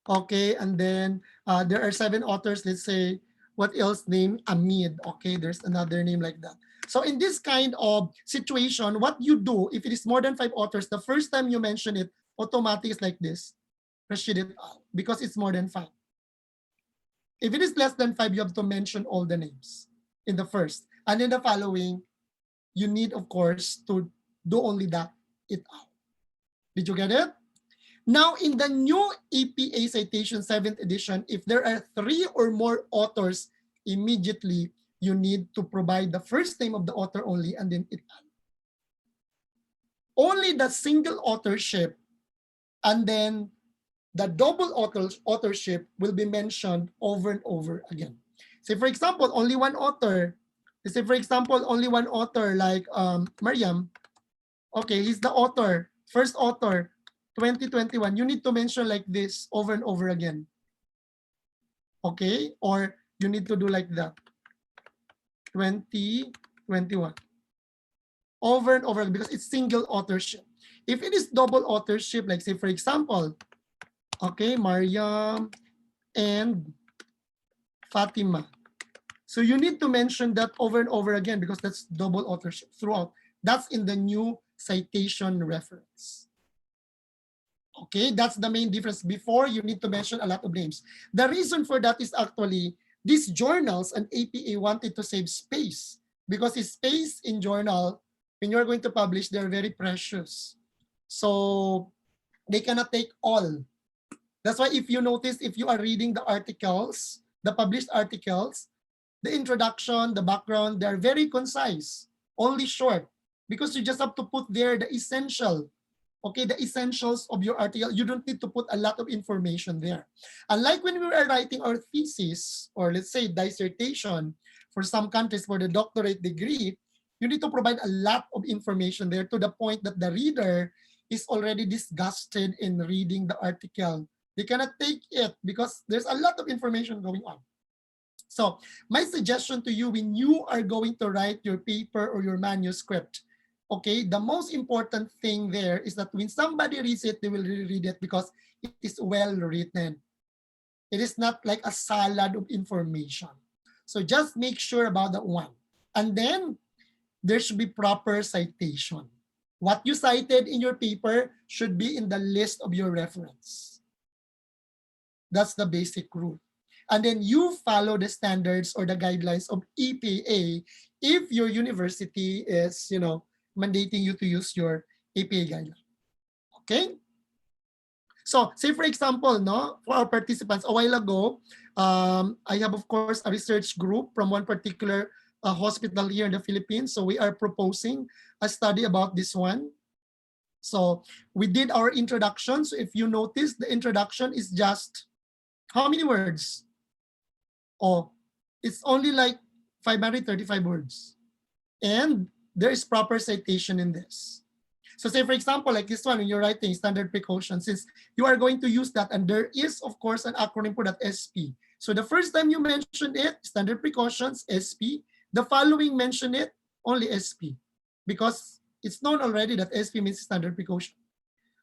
Okay, and then there are 7 authors. Let's say, what else name? Amid. Okay, there's another name like that. So in this kind of situation, what you do, if it is more than 5 authors, the first time you mention it, automatic is like this. Proceed it out because it's more than 5. If it is less than 5, you have to mention all the names in the first. And in the following, you need, of course, to do only that it out. Did you get it? Now, in the new APA Citation 7th edition, if there are 3 or more authors, immediately you need to provide the first name of the author only and then it. Only the single authorship and then the double authorship will be mentioned over and over again. Say, for example, only one author. Say, for example, only one author like Mariam. Okay, he's the author, first author, 2021. You need to mention like this over and over again. Okay, or you need to do like that. 2021. Over and over again because it's single authorship. If it is double authorship, like say, for example, okay, Mariam and Fatima. So you need to mention that over and over again because that's double authorship throughout. That's in the new citation reference. Okay, that's the main difference. Before, you need to mention a lot of names. The reason for that is actually these journals and APA wanted to save space because it's space in journal, when you're going to publish, they're very precious. So they cannot take all. That's why if you notice, if you are reading the articles, the published articles, the introduction, the background, they're very concise, only short, because you just have to put there the essential, okay, the essentials of your article. You don't need to put a lot of information there. Unlike when we were writing our thesis, or let's say dissertation, for some countries for the doctorate degree, you need to provide a lot of information there to the point that the reader is already disgusted in reading the article. They cannot take it because there's a lot of information going on. So my suggestion to you, when you are going to write your paper or your manuscript, okay, the most important thing there is that when somebody reads it, they will really read it because it is well written. It is not like a salad of information. So just make sure about that one. And then there should be proper citation. What you cited in your paper should be in the list of your reference. That's the basic rule. And then you follow the standards or the guidelines of EPA if your university is, mandating you to use your EPA guideline. Okay? So, say for example, for our participants, a while ago, I have, of course, a research group from one particular hospital here in the Philippines. So we are proposing a study about this one. So we did our introduction. So if you notice, the introduction is just how many words? Oh, it's only like 535 words. And there is proper citation in this. So say, for example, like this one, when you're writing standard precaution, since you are going to use that, and there is, of course, an acronym for that, SP. So the first time you mentioned it, standard precautions, SP. The following mention it, only SP. Because it's known already that SP means standard precaution.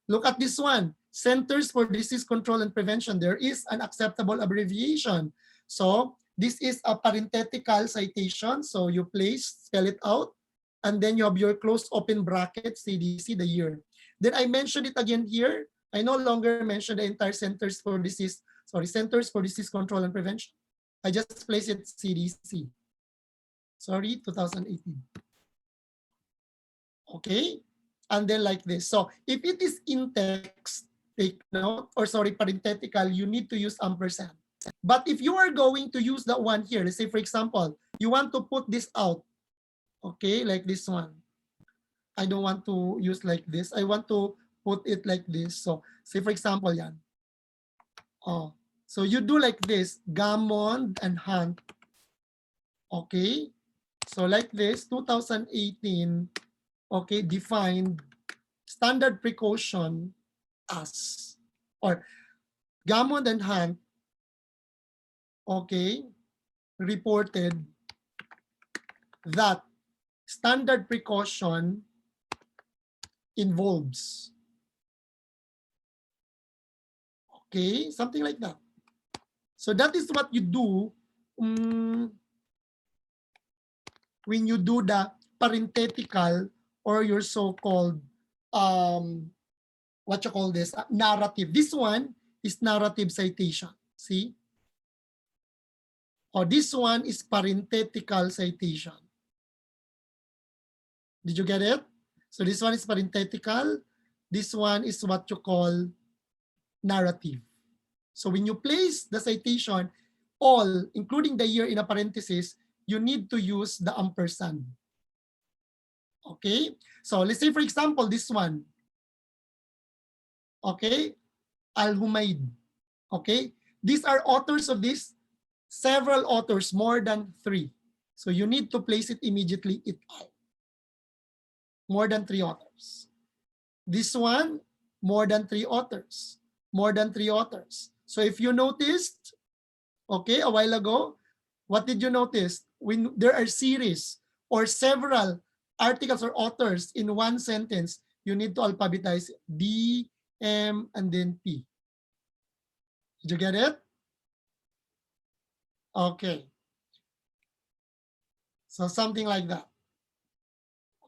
Look at this one, Centers for Disease Control and Prevention. There is an acceptable abbreviation. So this is a parenthetical citation. So you spell it out, and then you have your close open bracket, CDC, the year. Then I mentioned it again here. I no longer mention the entire Centers for Disease Control and Prevention. I just place it CDC. Sorry, 2018. Okay, and then like this. So if it is in text, take note, or sorry, parenthetical, you need to use ampersand. But if you are going to use that one here, let's say, for example, you want to put this out, okay, like this one. I don't want to use like this. I want to put it like this. So say, for example, yan. Oh, so you do like this, Gammon and Hunt. Okay, so like this, 2018, okay, defined standard precaution as, or Gammon and Hunt, okay, reported that standard precaution involves. Okay, something like that. So that is what you do when you do the parenthetical or your so-called what you call this, narrative. This one is narrative citation. See? Or this one is parenthetical citation. Did you get it? So this one is parenthetical. This one is what you call narrative. So when you place the citation, all, including the year in a parenthesis, you need to use the ampersand. Okay? So let's say, for example, this one. Okay? Al-Humaid. Okay? These are authors of this. Several authors, more than 3. So you need to place it immediately, it all. More than 3 authors. This one, more than 3 authors. More than 3 authors. So if you noticed, okay, a while ago, what did you notice? When there are series or several articles or authors in one sentence, you need to alphabetize D, M, and then P. Did you get it? Okay. So something like that.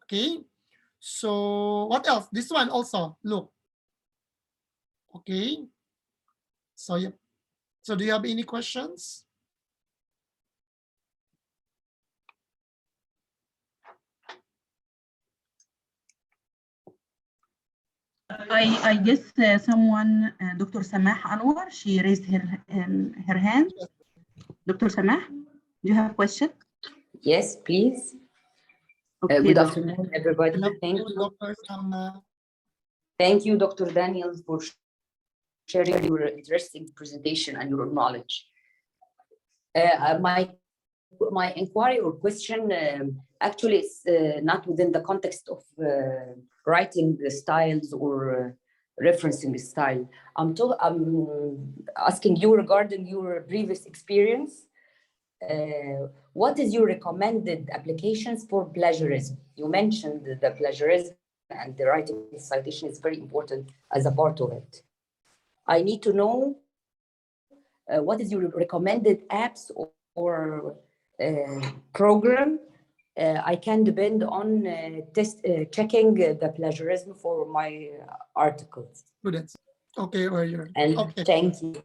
Okay. So what else? This one also, look. Okay. So, yep. So do you have any questions? I guess someone, Dr. Samah Anwar, she raised her hand. Dr. Samah, do you have a question? Yes, please. Okay, Good Dr. afternoon, everybody. Thank you. Dr. Sama. Thank you, Dr. Daniel, for sharing your interesting presentation and your knowledge. My inquiry or question actually is not within the context of writing the styles or referencing the style. I'm asking you regarding your previous experience. What is your recommended applications for plagiarism? You mentioned the plagiarism and the writing citation is very important as a part of it. I need to know what is your recommended apps or program I can depend on checking the plagiarism for my articles. Students. Okay, or your. And Okay. thank you.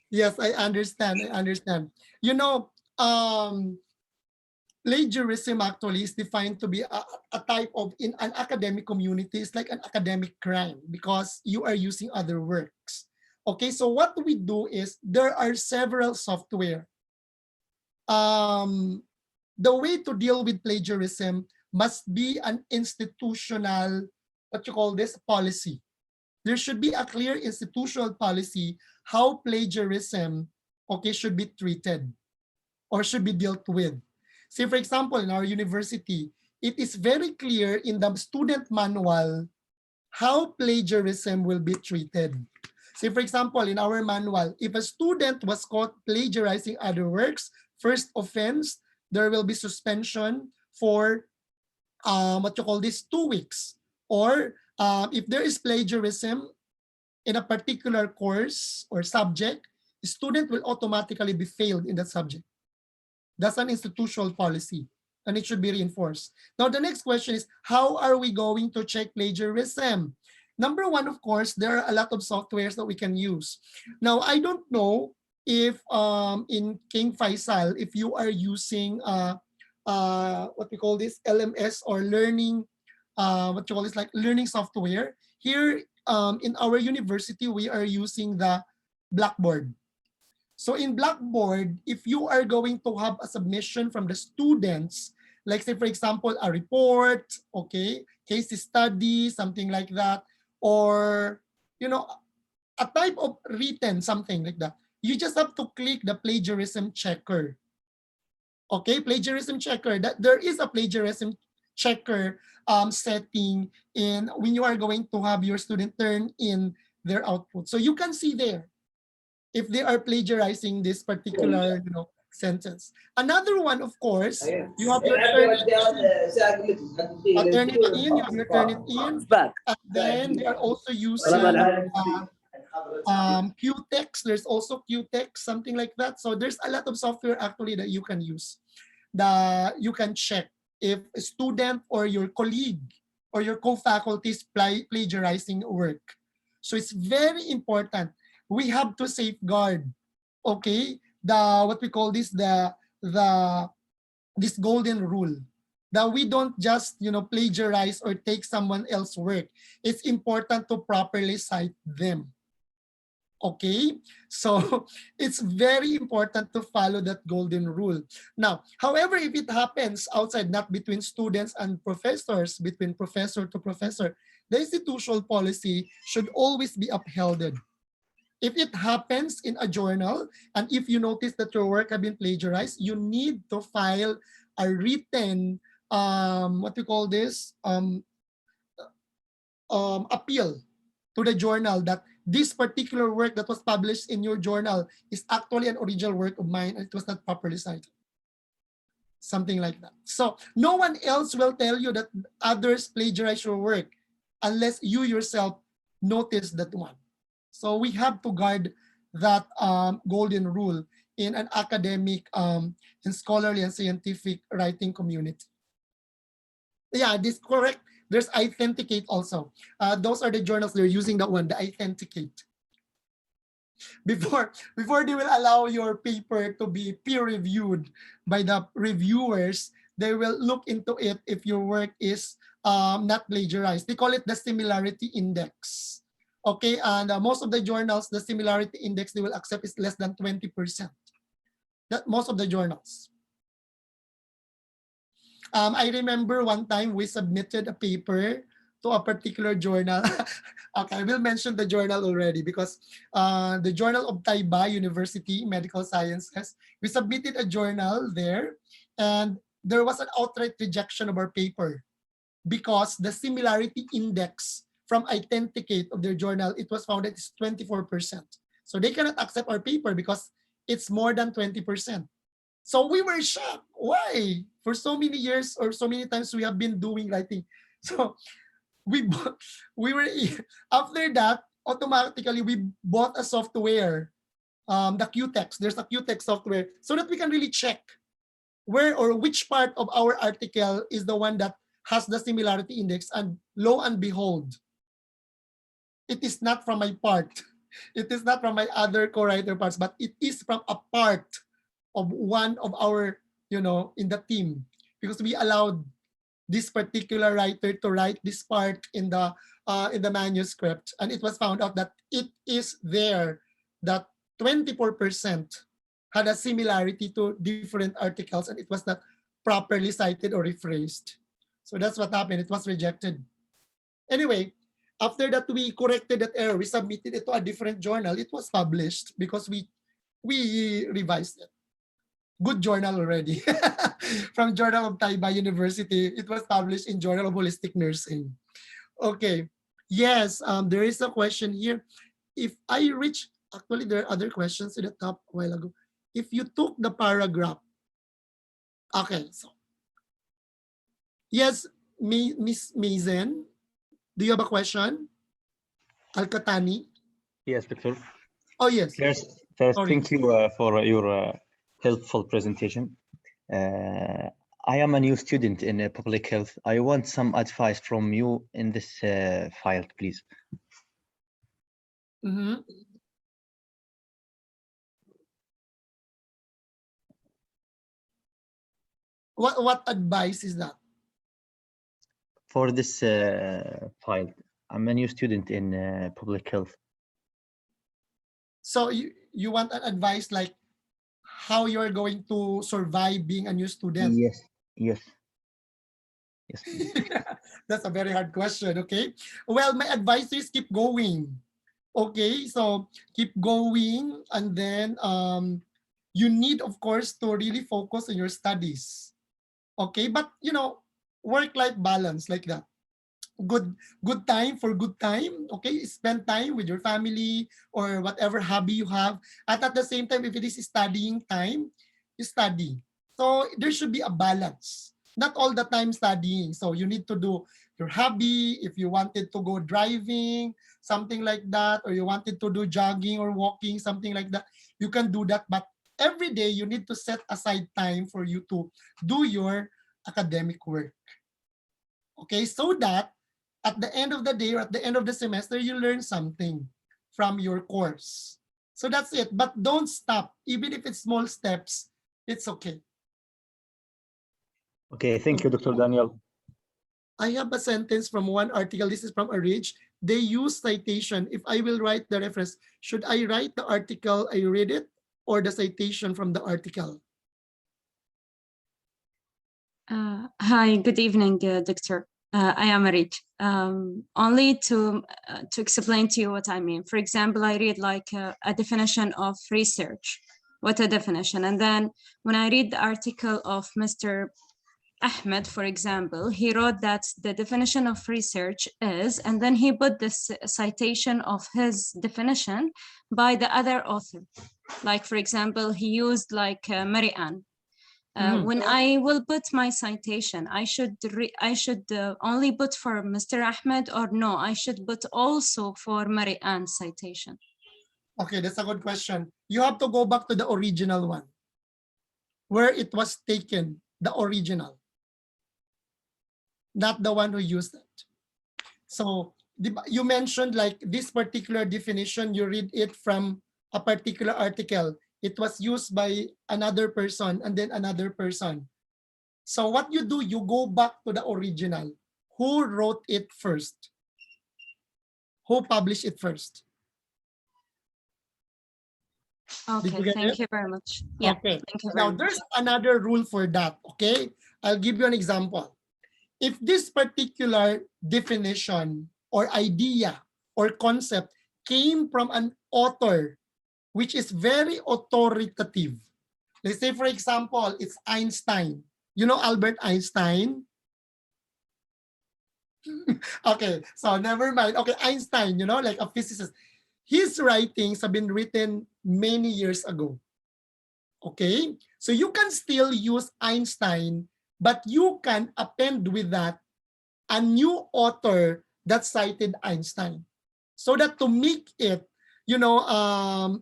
Yes, I understand. I understand. You know, plagiarism actually is defined to be a type of, in an academic community, it's like an academic crime because you are using other works. Okay, so what we do is there are several software. The way to deal with plagiarism must be an institutional, what you call this, policy. There should be a clear institutional policy how plagiarism, okay, should be treated or should be dealt with. Say, for example, in our university, it is very clear in the student manual how plagiarism will be treated. Say, for example, in our manual, if a student was caught plagiarizing other works, first offense, there will be suspension for what you call this, 2 weeks. Or if there is plagiarism in a particular course or subject, the student will automatically be failed in that subject. That's an institutional policy, and it should be reinforced. Now, the next question is, how are we going to check plagiarism? Number one, of course, there are a lot of softwares that we can use. Now, I don't know if in King Faisal, if you are using what we call this LMS or learning, what you call this, like learning software. Here in our university, we are using the Blackboard. So in Blackboard, if you are going to have a submission from the students, like say, for example, a report, okay, case study, something like that, or, you know, a type of written, something like that, you just have to click the plagiarism checker. Okay, plagiarism checker, that there is a plagiarism checker setting in when you are going to have your student turn in their output. So you can see there if they are plagiarizing this particular, you know, sentence. Another one, of course, you have your Turnitin, you have your Turnitin, It's back. and then they are also using Qtext. There's also Qtext, something like that. So there's a lot of software actually that you can use. You can check if a student or your colleague or your co-faculty is plagiarizing work. So it's very important. We have to safeguard, okay, what we call this this golden rule, that we don't just plagiarize or take someone else's work. It's important to properly cite them. Okay, so it's very important to follow that golden rule. Now, however, if it happens outside, not between students and professors, between professor to professor, the institutional policy should always be upheld. If it happens in a journal, and if you notice that your work have been plagiarized, you need to file a written, what we call this, appeal to the journal that this particular work that was published in your journal is actually an original work of mine and it was not properly cited. Something like that. So no one else will tell you that others plagiarize your work unless you yourself notice that one. So we have to guard that golden rule in an academic and scholarly and scientific writing community. Yeah, this correct. There's Authenticate also. Those are the journals they're using that one, the Authenticate. Before they will allow your paper to be peer reviewed by the reviewers, they will look into it if your work is not plagiarized. They call it the similarity index. Okay, and most of the journals, the similarity index they will accept is less than 20%. That most of the journals. I remember one time we submitted a paper to a particular journal. Okay, I will mention the journal already because the Journal of Taiba University Medical Sciences, we submitted a journal there and there was an outright rejection of our paper because the similarity index from Authenticate of their journal, it was found that it's 24%. So they cannot accept our paper because it's more than 20%. So we were shocked. Why? For so many years or so many times we have been doing writing. So we were after that automatically we bought a software, the Qtext. There's a Qtext software so that we can really check where or which part of our article is the one that has the similarity index. And lo and behold, it is not from my part. It is not from my other co-writer parts, but it is from a part of one of our, in the team, because we allowed this particular writer to write this part in the manuscript, and it was found out that it is there that 24% had a similarity to different articles, and it was not properly cited or rephrased. So that's what happened. It was rejected. Anyway, after that, we corrected that error. We submitted it to a different journal. It was published because we revised it. Good journal already. From Journal of Taiba University. It was published in Journal of Holistic Nursing. Okay. Yes, there is a question here. If I reach, actually there are other questions in the top a while ago. If you took the paragraph, okay, so. Yes, Miss Mazen, do you have a question? Al-Katani? Yes, Victor. Oh, yes. First, Sorry. thank you for your helpful presentation. I am a new student in public health. I want some advice from you in this file, please. Mm-hmm. What advice is that? For this file, I'm a new student in public health. So you want an advice like how you're going to survive being a new student? Yes. That's a very hard question, okay? Well, my advice is keep going. Okay, so keep going, and then you need, of course, to really focus on your studies. Okay, but work-life balance like that. Good time for good time. Okay, spend time with your family or whatever hobby you have. At the same time, if it is studying time, study. So there should be a balance. Not all the time studying. So you need to do your hobby. If you wanted to go driving, something like that, or you wanted to do jogging or walking, something like that, you can do that. But every day you need to set aside time for you to do your academic work. Okay, so that at the end of the day or at the end of the semester, you learn something from your course. So that's it. But don't stop. Even if it's small steps, it's okay. Okay, thank you, Dr. Daniel. I have a sentence from one article. This is from a Ridge. They use citation. If I will write the reference, should I write the article, I read it, or the citation from the article? Hi, good evening, Doctor. I am Arit. Only to explain to you what I mean. For example, I read like a definition of research. What a definition. And then when I read the article of Mr. Ahmed, for example, he wrote that the definition of research is, and then he put this citation of his definition by the other author. Like, for example, he used like Mary Ann. When I will put my citation, I should only put for Mr. Ahmed, or no, I should put also for Mary Ann's citation. Okay, that's a good question. You have to go back to the original one, where it was taken, the original, not the one who used it. So you mentioned like this particular definition, you read it from a particular article. It was used by another person and then another person. So what you do, you go back to the original. Who wrote it first? Who published it first? Okay, thank you very much. Yeah, okay. Thank you very Now much. there's another rule for that, okay? I'll give you an example. If this particular definition or idea or concept came from an author which is very authoritative. Let's say, for example, it's Einstein. You know Albert Einstein? Okay, so never mind. Okay, Einstein, you know, like a physicist. His writings have been written many years ago. Okay, so you can still use Einstein, but you can append with that a new author that cited Einstein, so that to make it, you know,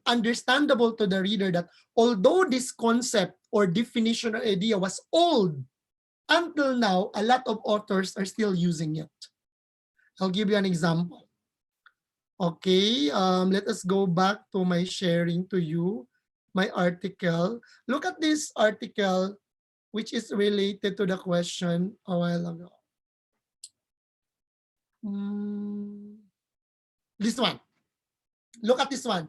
understandable to the reader that although this concept or definition or idea was old, until now, a lot of authors are still using it. I'll give you an example. Okay, let us go back to my sharing to you, my article. Look at this article, which is related to the question a while ago. This one. Look at this one.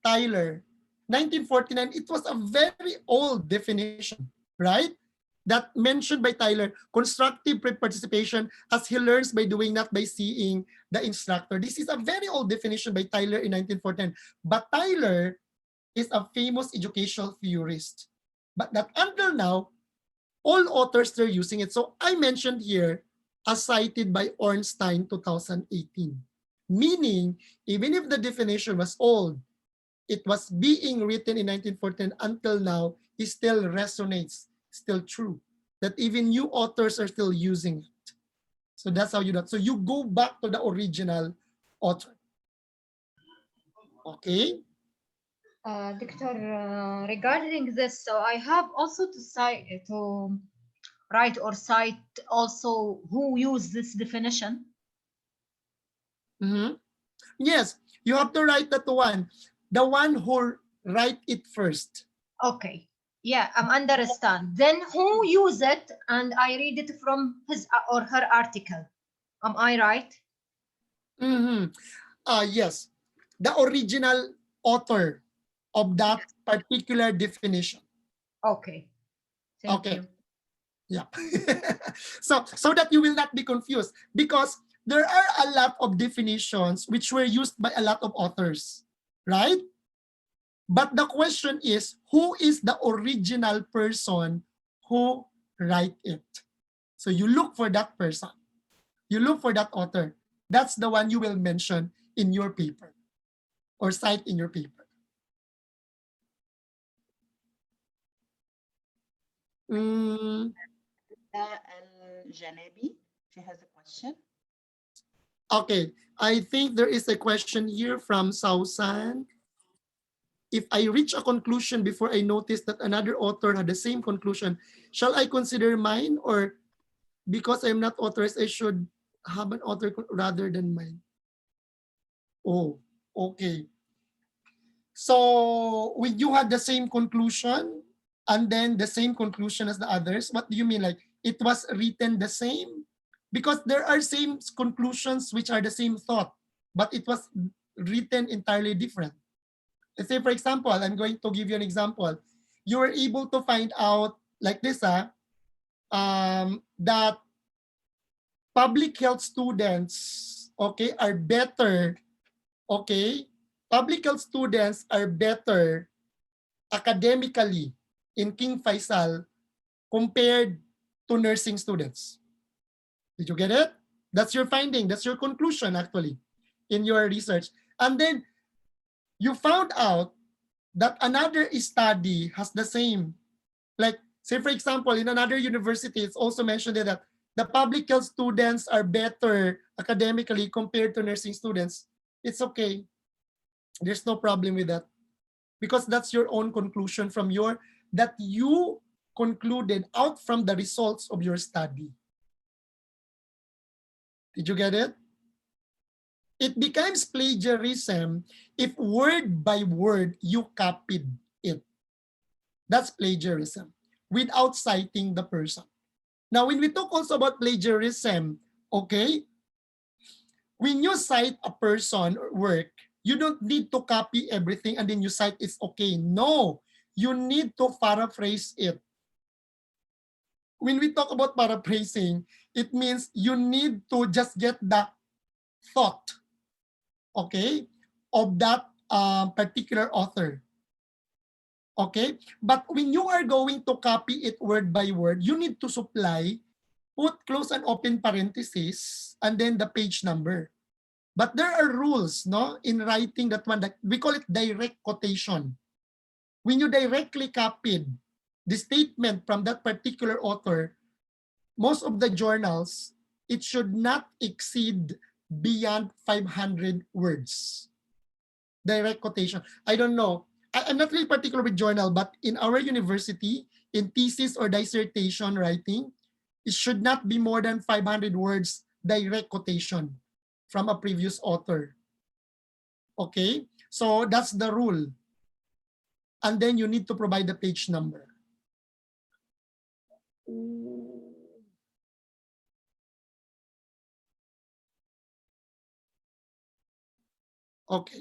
Tyler, 1949, it was a very old definition, right? That mentioned by Tyler, constructive participation as he learns by doing, not by seeing the instructor. This is a very old definition by Tyler in 1949. But Tyler is a famous educational theorist. But that until now, all authors are using it. So I mentioned here, as cited by Ornstein 2018. Meaning, even if the definition was old, it was being written in 1914 until now, it still resonates, still true. That even new authors are still using it. So that's how you do it. So you go back to the original author. Okay. Doctor, regarding this, so I have also to write or cite also who used this definition. Yes, you have to write that one. The one who write it first. Okay. Yeah, I'm understand. Then who use it and I read it from his or her article. Am I right? Yes. The original author of that particular definition. Okay. Thank you. Yeah. so that you will not be confused, because there are a lot of definitions which were used by a lot of authors, right? But the question is, who is the original person who write it? So you look for that person. You look for that author. That's the one you will mention in your paper or cite in your paper. Mm, Al-Janabi, she has a question. okay, I think there is a question here from Sausan. If I reach a conclusion before I notice that another author had the same conclusion, shall I consider mine, or because I'm not authorized, I should have an author rather than mine? Oh, okay. So when you had the same conclusion and then the same conclusion as the others, what do you mean? Like it was written the same? Because there are same conclusions which are the same thought, but it was written entirely different. Let's say, for example, I'm going to give you an example. You were able to find out like this, that public health students, okay, are better, okay, public health students are better academically in King Faisal compared to nursing students. Did you get it? That's your finding. That's your conclusion, actually, in your research. And then you found out that another study has the same. Like, say, for example, in another university, it's also mentioned that the public health students are better academically compared to nursing students. It's okay. There's no problem with that, because that's your own conclusion from that you concluded out from the results of your study. Did you get it? It becomes plagiarism if word by word you copied it. That's plagiarism without citing the person. Now, when we talk also about plagiarism, okay, when you cite a person or work, you don't need to copy everything and then you cite it's okay. No, you need to paraphrase it. When we talk about paraphrasing, it means you need to just get the thought, okay, of that particular author. Okay, but when you are going to copy it word by word, you need to supply, put close and open parentheses, and then the page number. But there are rules, no, in writing that one, that we call it direct quotation. When you directly copied the statement from that particular author, most of the journals, it should not exceed beyond 500 words. Direct quotation. I don't know. I'm not really particular with journal, but in our university, in thesis or dissertation writing, it should not be more than 500 words direct quotation from a previous author. Okay? So that's the rule. And then you need to provide the page number. Okay,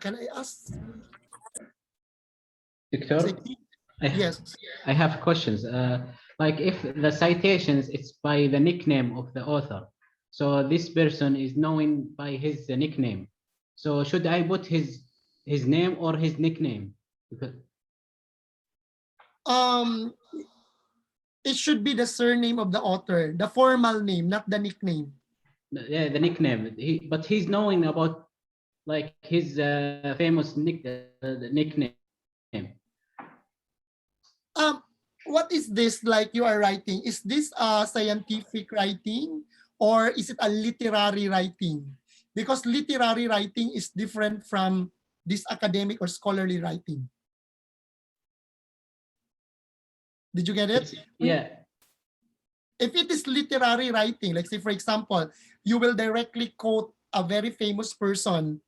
can I ask? Victor, Yes. I have questions. Like if the citations, it's by the nickname of the author. So this person is known by his nickname. So should I put his name or his nickname? Because it should be the surname of the author, the formal name, not the nickname. yeah, the nickname. But he's knowing about like his famous nickname. What is this like you are writing? Is this a scientific writing or is it a literary writing? Because literary writing is different from this academic or scholarly writing. Did you get it? Yeah. If it is literary writing, like say for example, you will directly quote a very famous person,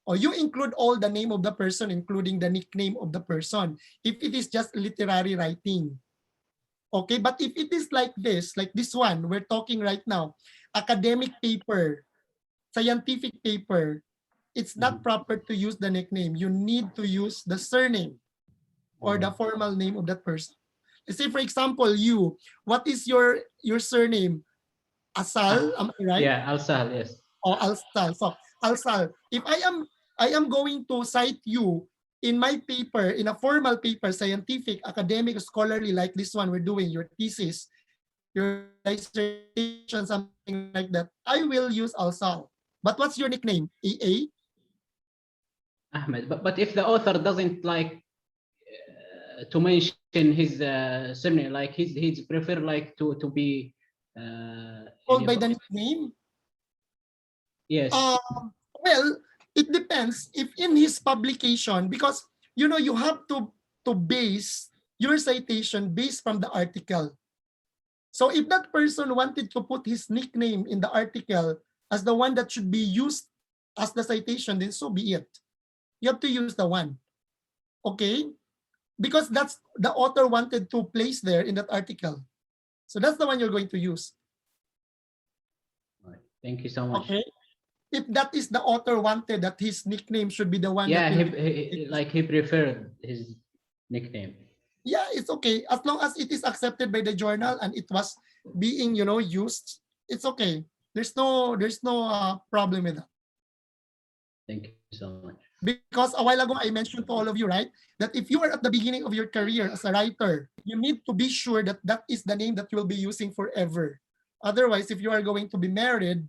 or you include all the name of the person, including the nickname of the person, if it is just literary writing. Okay, but if it is like this one we're talking right now, academic paper, scientific paper, it's not proper to use the nickname. You need to use the surname or the formal name of that person. Let's say, for example, what is your surname? Asal, am I right? Yeah, Alsal, yes. Or Alsal. So, Alsal, if I am going to cite you in my paper, in a formal paper, scientific, academic, scholarly, like this one we're doing, your thesis, your dissertation, something like that, I will use Alsal. But what's your nickname? AA? Ahmed. But if the author doesn't like to mention his surname, like he's prefer like to be Called by the name? yes. Well, it depends if in his publication, because you know you have to base your citation based from the article. So if that person wanted to put his nickname in the article as the one that should be used as the citation, then so be it. You have to use the one. Okay? Because that's the author wanted to place there in that article. So that's the one you're going to use. Thank you so much. Okay? If that is the author wanted that his nickname should be the one. Yeah, that he preferred his nickname. Yeah, it's okay as long as it is accepted by the journal and it was being, you know, used. It's okay. There's no problem with that. Thank you so much. Because a while ago I mentioned to all of you, right, that if you are at the beginning of your career as a writer, you need to be sure that that is the name that you will be using forever. Otherwise, if you are going to be married,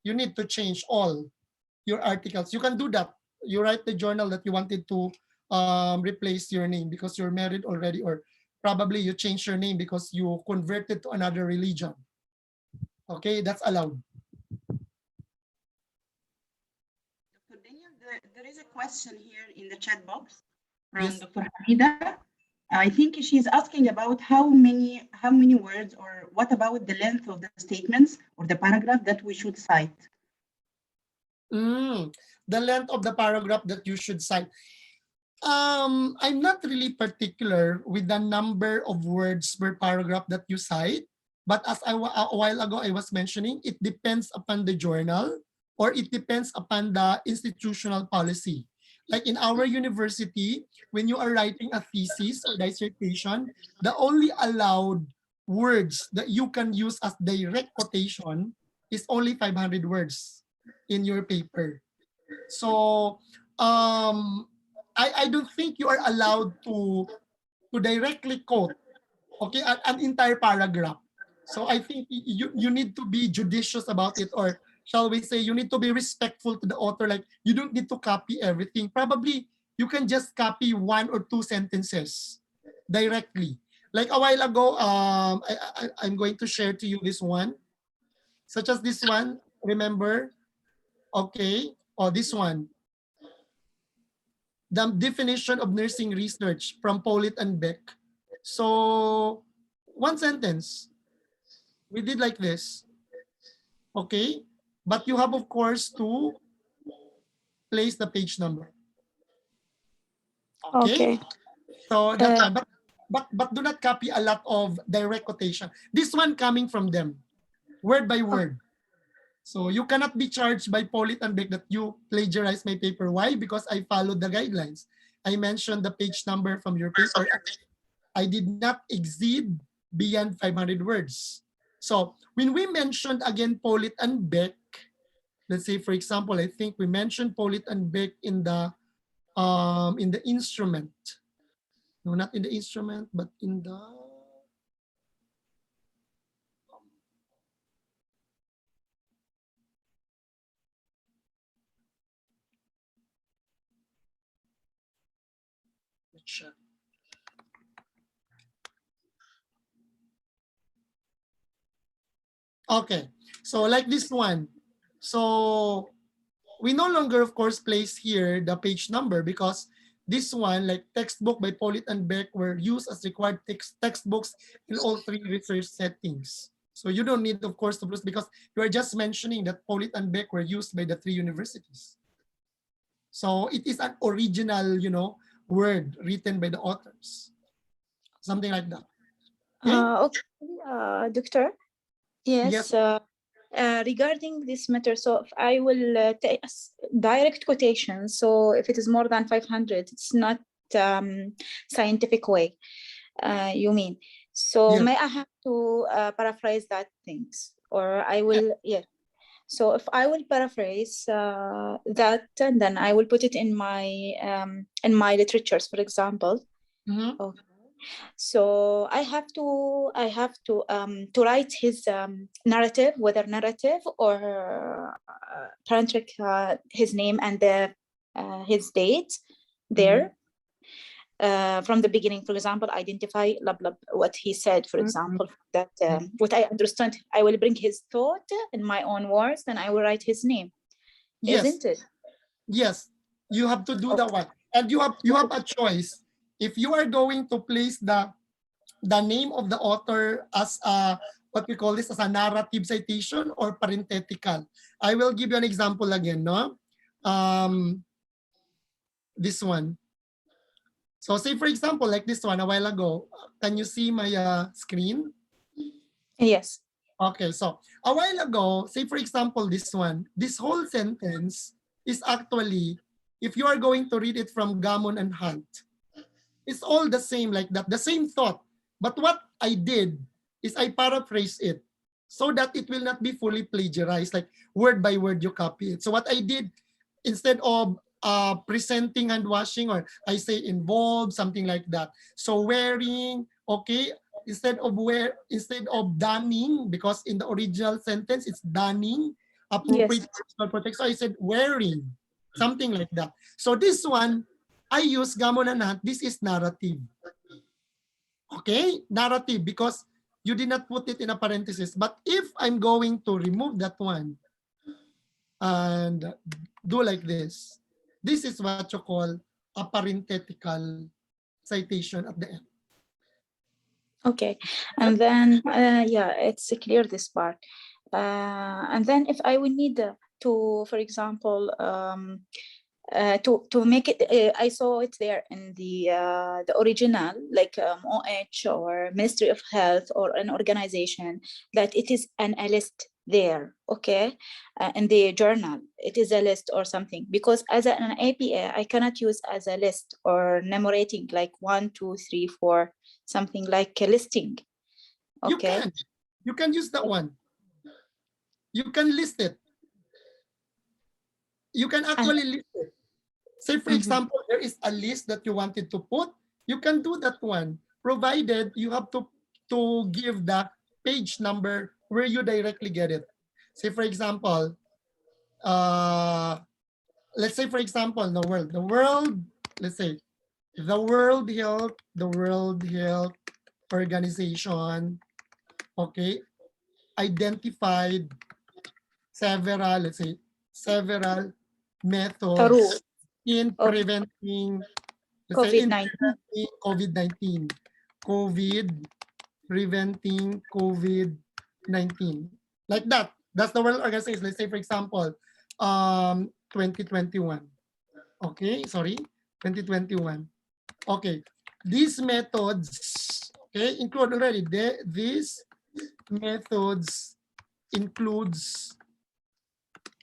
you need to change all your articles. You can do that. You write the journal that you wanted to replace your name because you're married already, or probably you change your name because you converted to another religion. Okay, that's allowed. Dr. Daniel, there is a question here in the chat box from Yes. Dr. Hamida. I think she's asking about how many words, or what about the length of the statements or the paragraph that we should cite? The length of the paragraph that you should cite. I'm not really particular with the number of words per paragraph that you cite, but as a while ago I was mentioning, it depends upon the journal or it depends upon the institutional policy. Like in our university, when you are writing a thesis or dissertation, the only allowed words that you can use as direct quotation is only 500 words in your paper. So I don't think you are allowed to directly quote, okay, an entire paragraph. So I think you need to be judicious about it, or shall we say you need to be respectful to the author. Like you don't need to copy everything. Probably you can just copy 1 or 2 sentences directly. Like a while ago, I'm going to share to you this one, such as this one. Remember? Okay. Oh, this one. The definition of nursing research from Pollitt and Beck. So, one sentence. We did like this. Okay? But you have, of course, to place the page number. Okay? So, that one. But do not copy a lot of direct quotation. This one coming from them, word by word. So, you cannot be charged by Pollitt and Beck that you plagiarized my paper. Why? Because I followed the guidelines. I mentioned the page number from your paper. I did not exceed beyond 500 words. So when we mentioned again Pollitt and Beck, let's say for example, I think we mentioned Pollitt and Beck in the instrument. No, not in the instrument, but in the check. Okay, so like this one. So we no longer, of course, place here the page number because this one, like textbook by Pollitt and Beck, were used as required textbooks in all 3 research settings. So you don't need, of course, to place because you are just mentioning that Pollitt and Beck were used by the 3 universities. So it is an original, you know, word written by the authors. Something like that. Okay, Doctor. Yes. Yes. Regarding this matter, so if I will take direct quotation, so if it is more than 500, it's not scientific way, you mean. So Yes. may I have to paraphrase that things, or I will, yeah. So if I will paraphrase that, and then I will put it in my literatures, for example. Okay. So I have to write his narrative, whether narrative or parenthetic his name and his date there. from the beginning. For example, identify blah, blah, what he said, for example, that what I understand, I will bring his thought in my own words, then I will write his name, Yes. isn't it? Yes, you have to do that one. And you have a choice. If you are going to place the name of the author as a, what we call this, as a narrative citation or parenthetical. I will give you an example again, no? This one. So say for example, like this one a while ago, can you see my screen? Yes. Okay, so a while ago, say for example, this one, this whole sentence is actually, if you are going to read it from Gammon and Hunt, it's all the same like that, the same thought. But what I did is I paraphrase it so that it will not be fully plagiarized, like word by word you copy it. So what I did, instead of presenting hand washing, or I say involve, something like that. So wearing, okay, instead of donning, because in the original sentence it's donning, appropriate personal protection. So I said wearing, something like that. So this one, I use Gammon and Hunt. This is narrative. Okay, narrative, because you did not put it in a parenthesis. But if I'm going to remove that one and do like this is what you call a parenthetical citation at the end. Okay, and then yeah, it's clear this part. And then if I would need to, for example, to make it, I saw it there in the original, like OH or Ministry of Health or an organization, that it is a list there, okay, in the journal, it is a list or something, because as an APA, I cannot use as a list or numerating like 1, 2, 3, 4, something like a listing. Okay. You can use that one. You can list it. You can actually list it. Say, for example, there is a list that you wanted to put. You can do that one, provided you have to give the page number where you directly get it. Say, for example, let's say, for example, the world, let's say, the World Health Organization, okay, identified several, let's say, several methods in preventing, let's say, in preventing COVID-19. Preventing COVID-19. Like that. That's the World Organization. Let's say, for example, 2021. Okay, sorry, 2021. Okay, these methods, okay, include already, these methods includes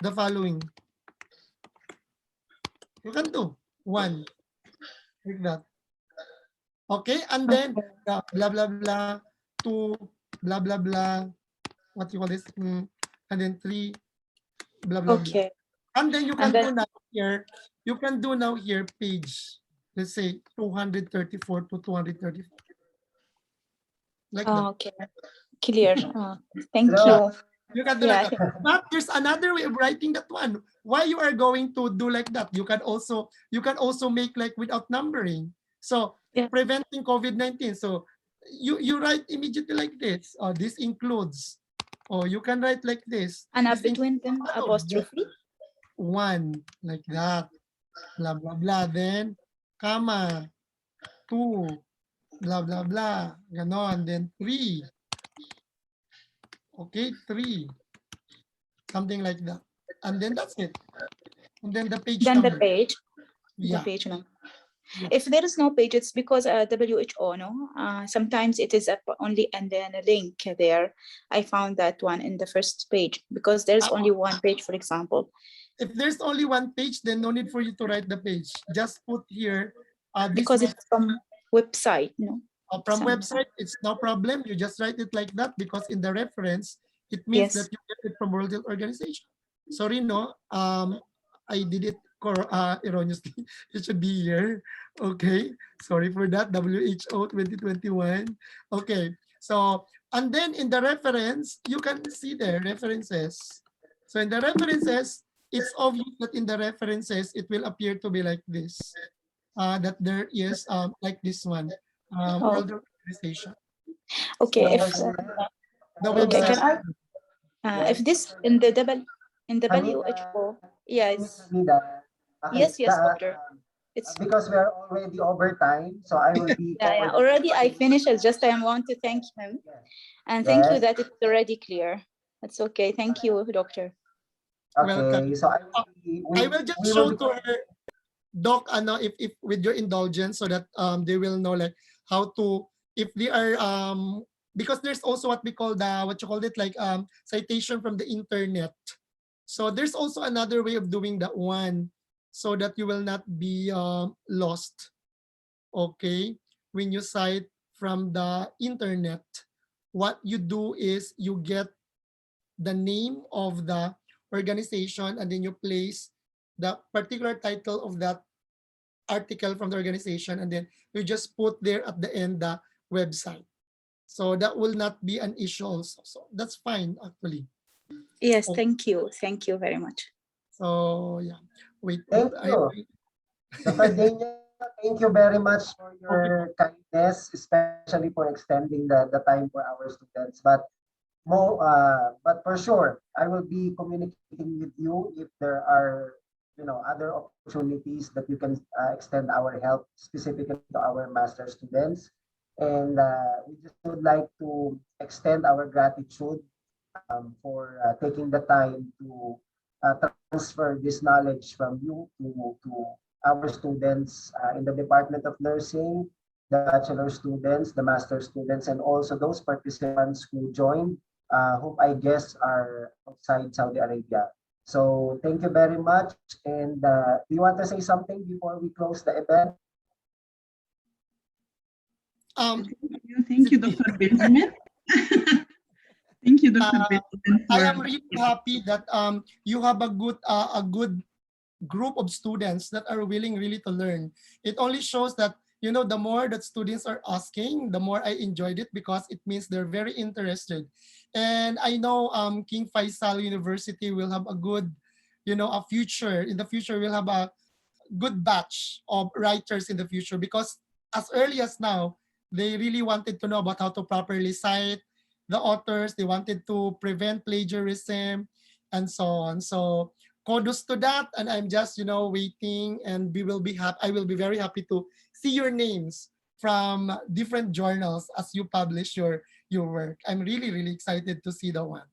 the following. You can do one, like that. Okay, and then blah, blah, blah, 2, blah, blah, blah, what you call this, and then 3, blah, blah, blah. And then you can do now here, page, let's say 234 to 234. Like that. Okay, clear. Thank you. You can do like that. But there's another way of writing that one. Why you are going to do like that? You can also make like without numbering. So preventing COVID-19. So you write immediately like this. This includes. Or you can write like this. And between them apostrophe. 1, like that. Blah blah blah. Then comma. 2. Blah blah blah. Ganon. Then 3. Okay, 3. Something like that. And then that's it. And then the page number. The page. Yeah. The page number. If there is no page, it's because WHO, no? Sometimes it is only, and then a link there. I found that one in the first page because there's only one page, for example. If there's only one page, then no need for you to write the page. Just put here. Because it's from website, no? From website, it's no problem. You just write it like that because in the reference, it means that you get it from World Health Organization. Sorry, no. I did it erroneously. It should be here. Okay. Sorry for that. WHO 2021. Okay. So, and then in the reference, you can see there references. So in the references, it's obvious that in the references, it will appear to be like this. that there is like this one, Oh, World Organization. okay. So If the okay, website. can I? If Yes, this Dr. in the WHO, Miss yes, Berdida. Okay, yes, yes, doctor. It's because we are already over time, so I will be yeah, yeah. forwarding. Already I finished. It's just I want to thank him and thank you Yes. that it's already clear. It's okay. Thank you, doctor. Welcome. Okay, so I will just we will show be to her, Doc, ano, if with your indulgence, so that they will know like how to, if they are because there's also what we call the, what you call it, like citation from the internet. So there's also another way of doing that one, so that you will not be lost. Okay, when you cite from the internet, what you do is you get the name of the organization, and then you place the particular title of that article from the organization, and then you just put there at the end the website. So that will not be an issue also. So that's fine actually. Yes, Oh, thank you. Thank you very much. so yeah, wait. Thank you, Dr. Daniel. Thank you very much for Okay. your kindness, especially for extending the time for our students. But for sure, I will be communicating with you if there are, other opportunities that you can extend our help specifically to our master students. And we just would like to extend our gratitude for taking the time to transfer this knowledge from you to our students in the Department of Nursing, the bachelor students, the master students, and also those participants who joined, whom I guess are outside Saudi Arabia. So thank you very much. And do you want to say something before we close the event? Thank you, Dr. Benjamin. Thank you, Dr. Benjamin. I am really happy that you have a good group of students that are willing really to learn. It only shows that, you know, the more that students are asking, the more I enjoyed it, because it means they're very interested. And I know King Faisal University will have a good, you know, a future. In the future, we'll have a good batch of writers in the future, because as early as now, they really wanted to know about how to properly cite the authors. They wanted to prevent plagiarism and so on. So kudos to that. And I'm just, you know, waiting, and we will be happy. I will be very happy to see your names from different journals as you publish your work. I'm really, really excited to see the one.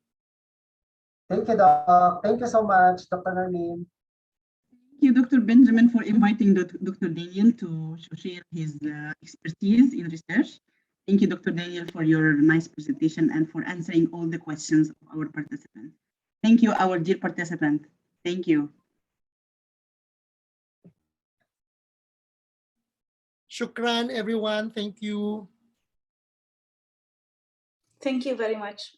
Thank you, Doc. Thank you so much, Dr. Nermin. Thank you, Dr. Benjamin, for inviting Dr. Daniel to share his expertise in research. Thank you, Dr. Daniel, for your nice presentation and for answering all the questions of our participants. Thank you, our dear participant. Thank you. Shukran, everyone. Thank you. Thank you very much.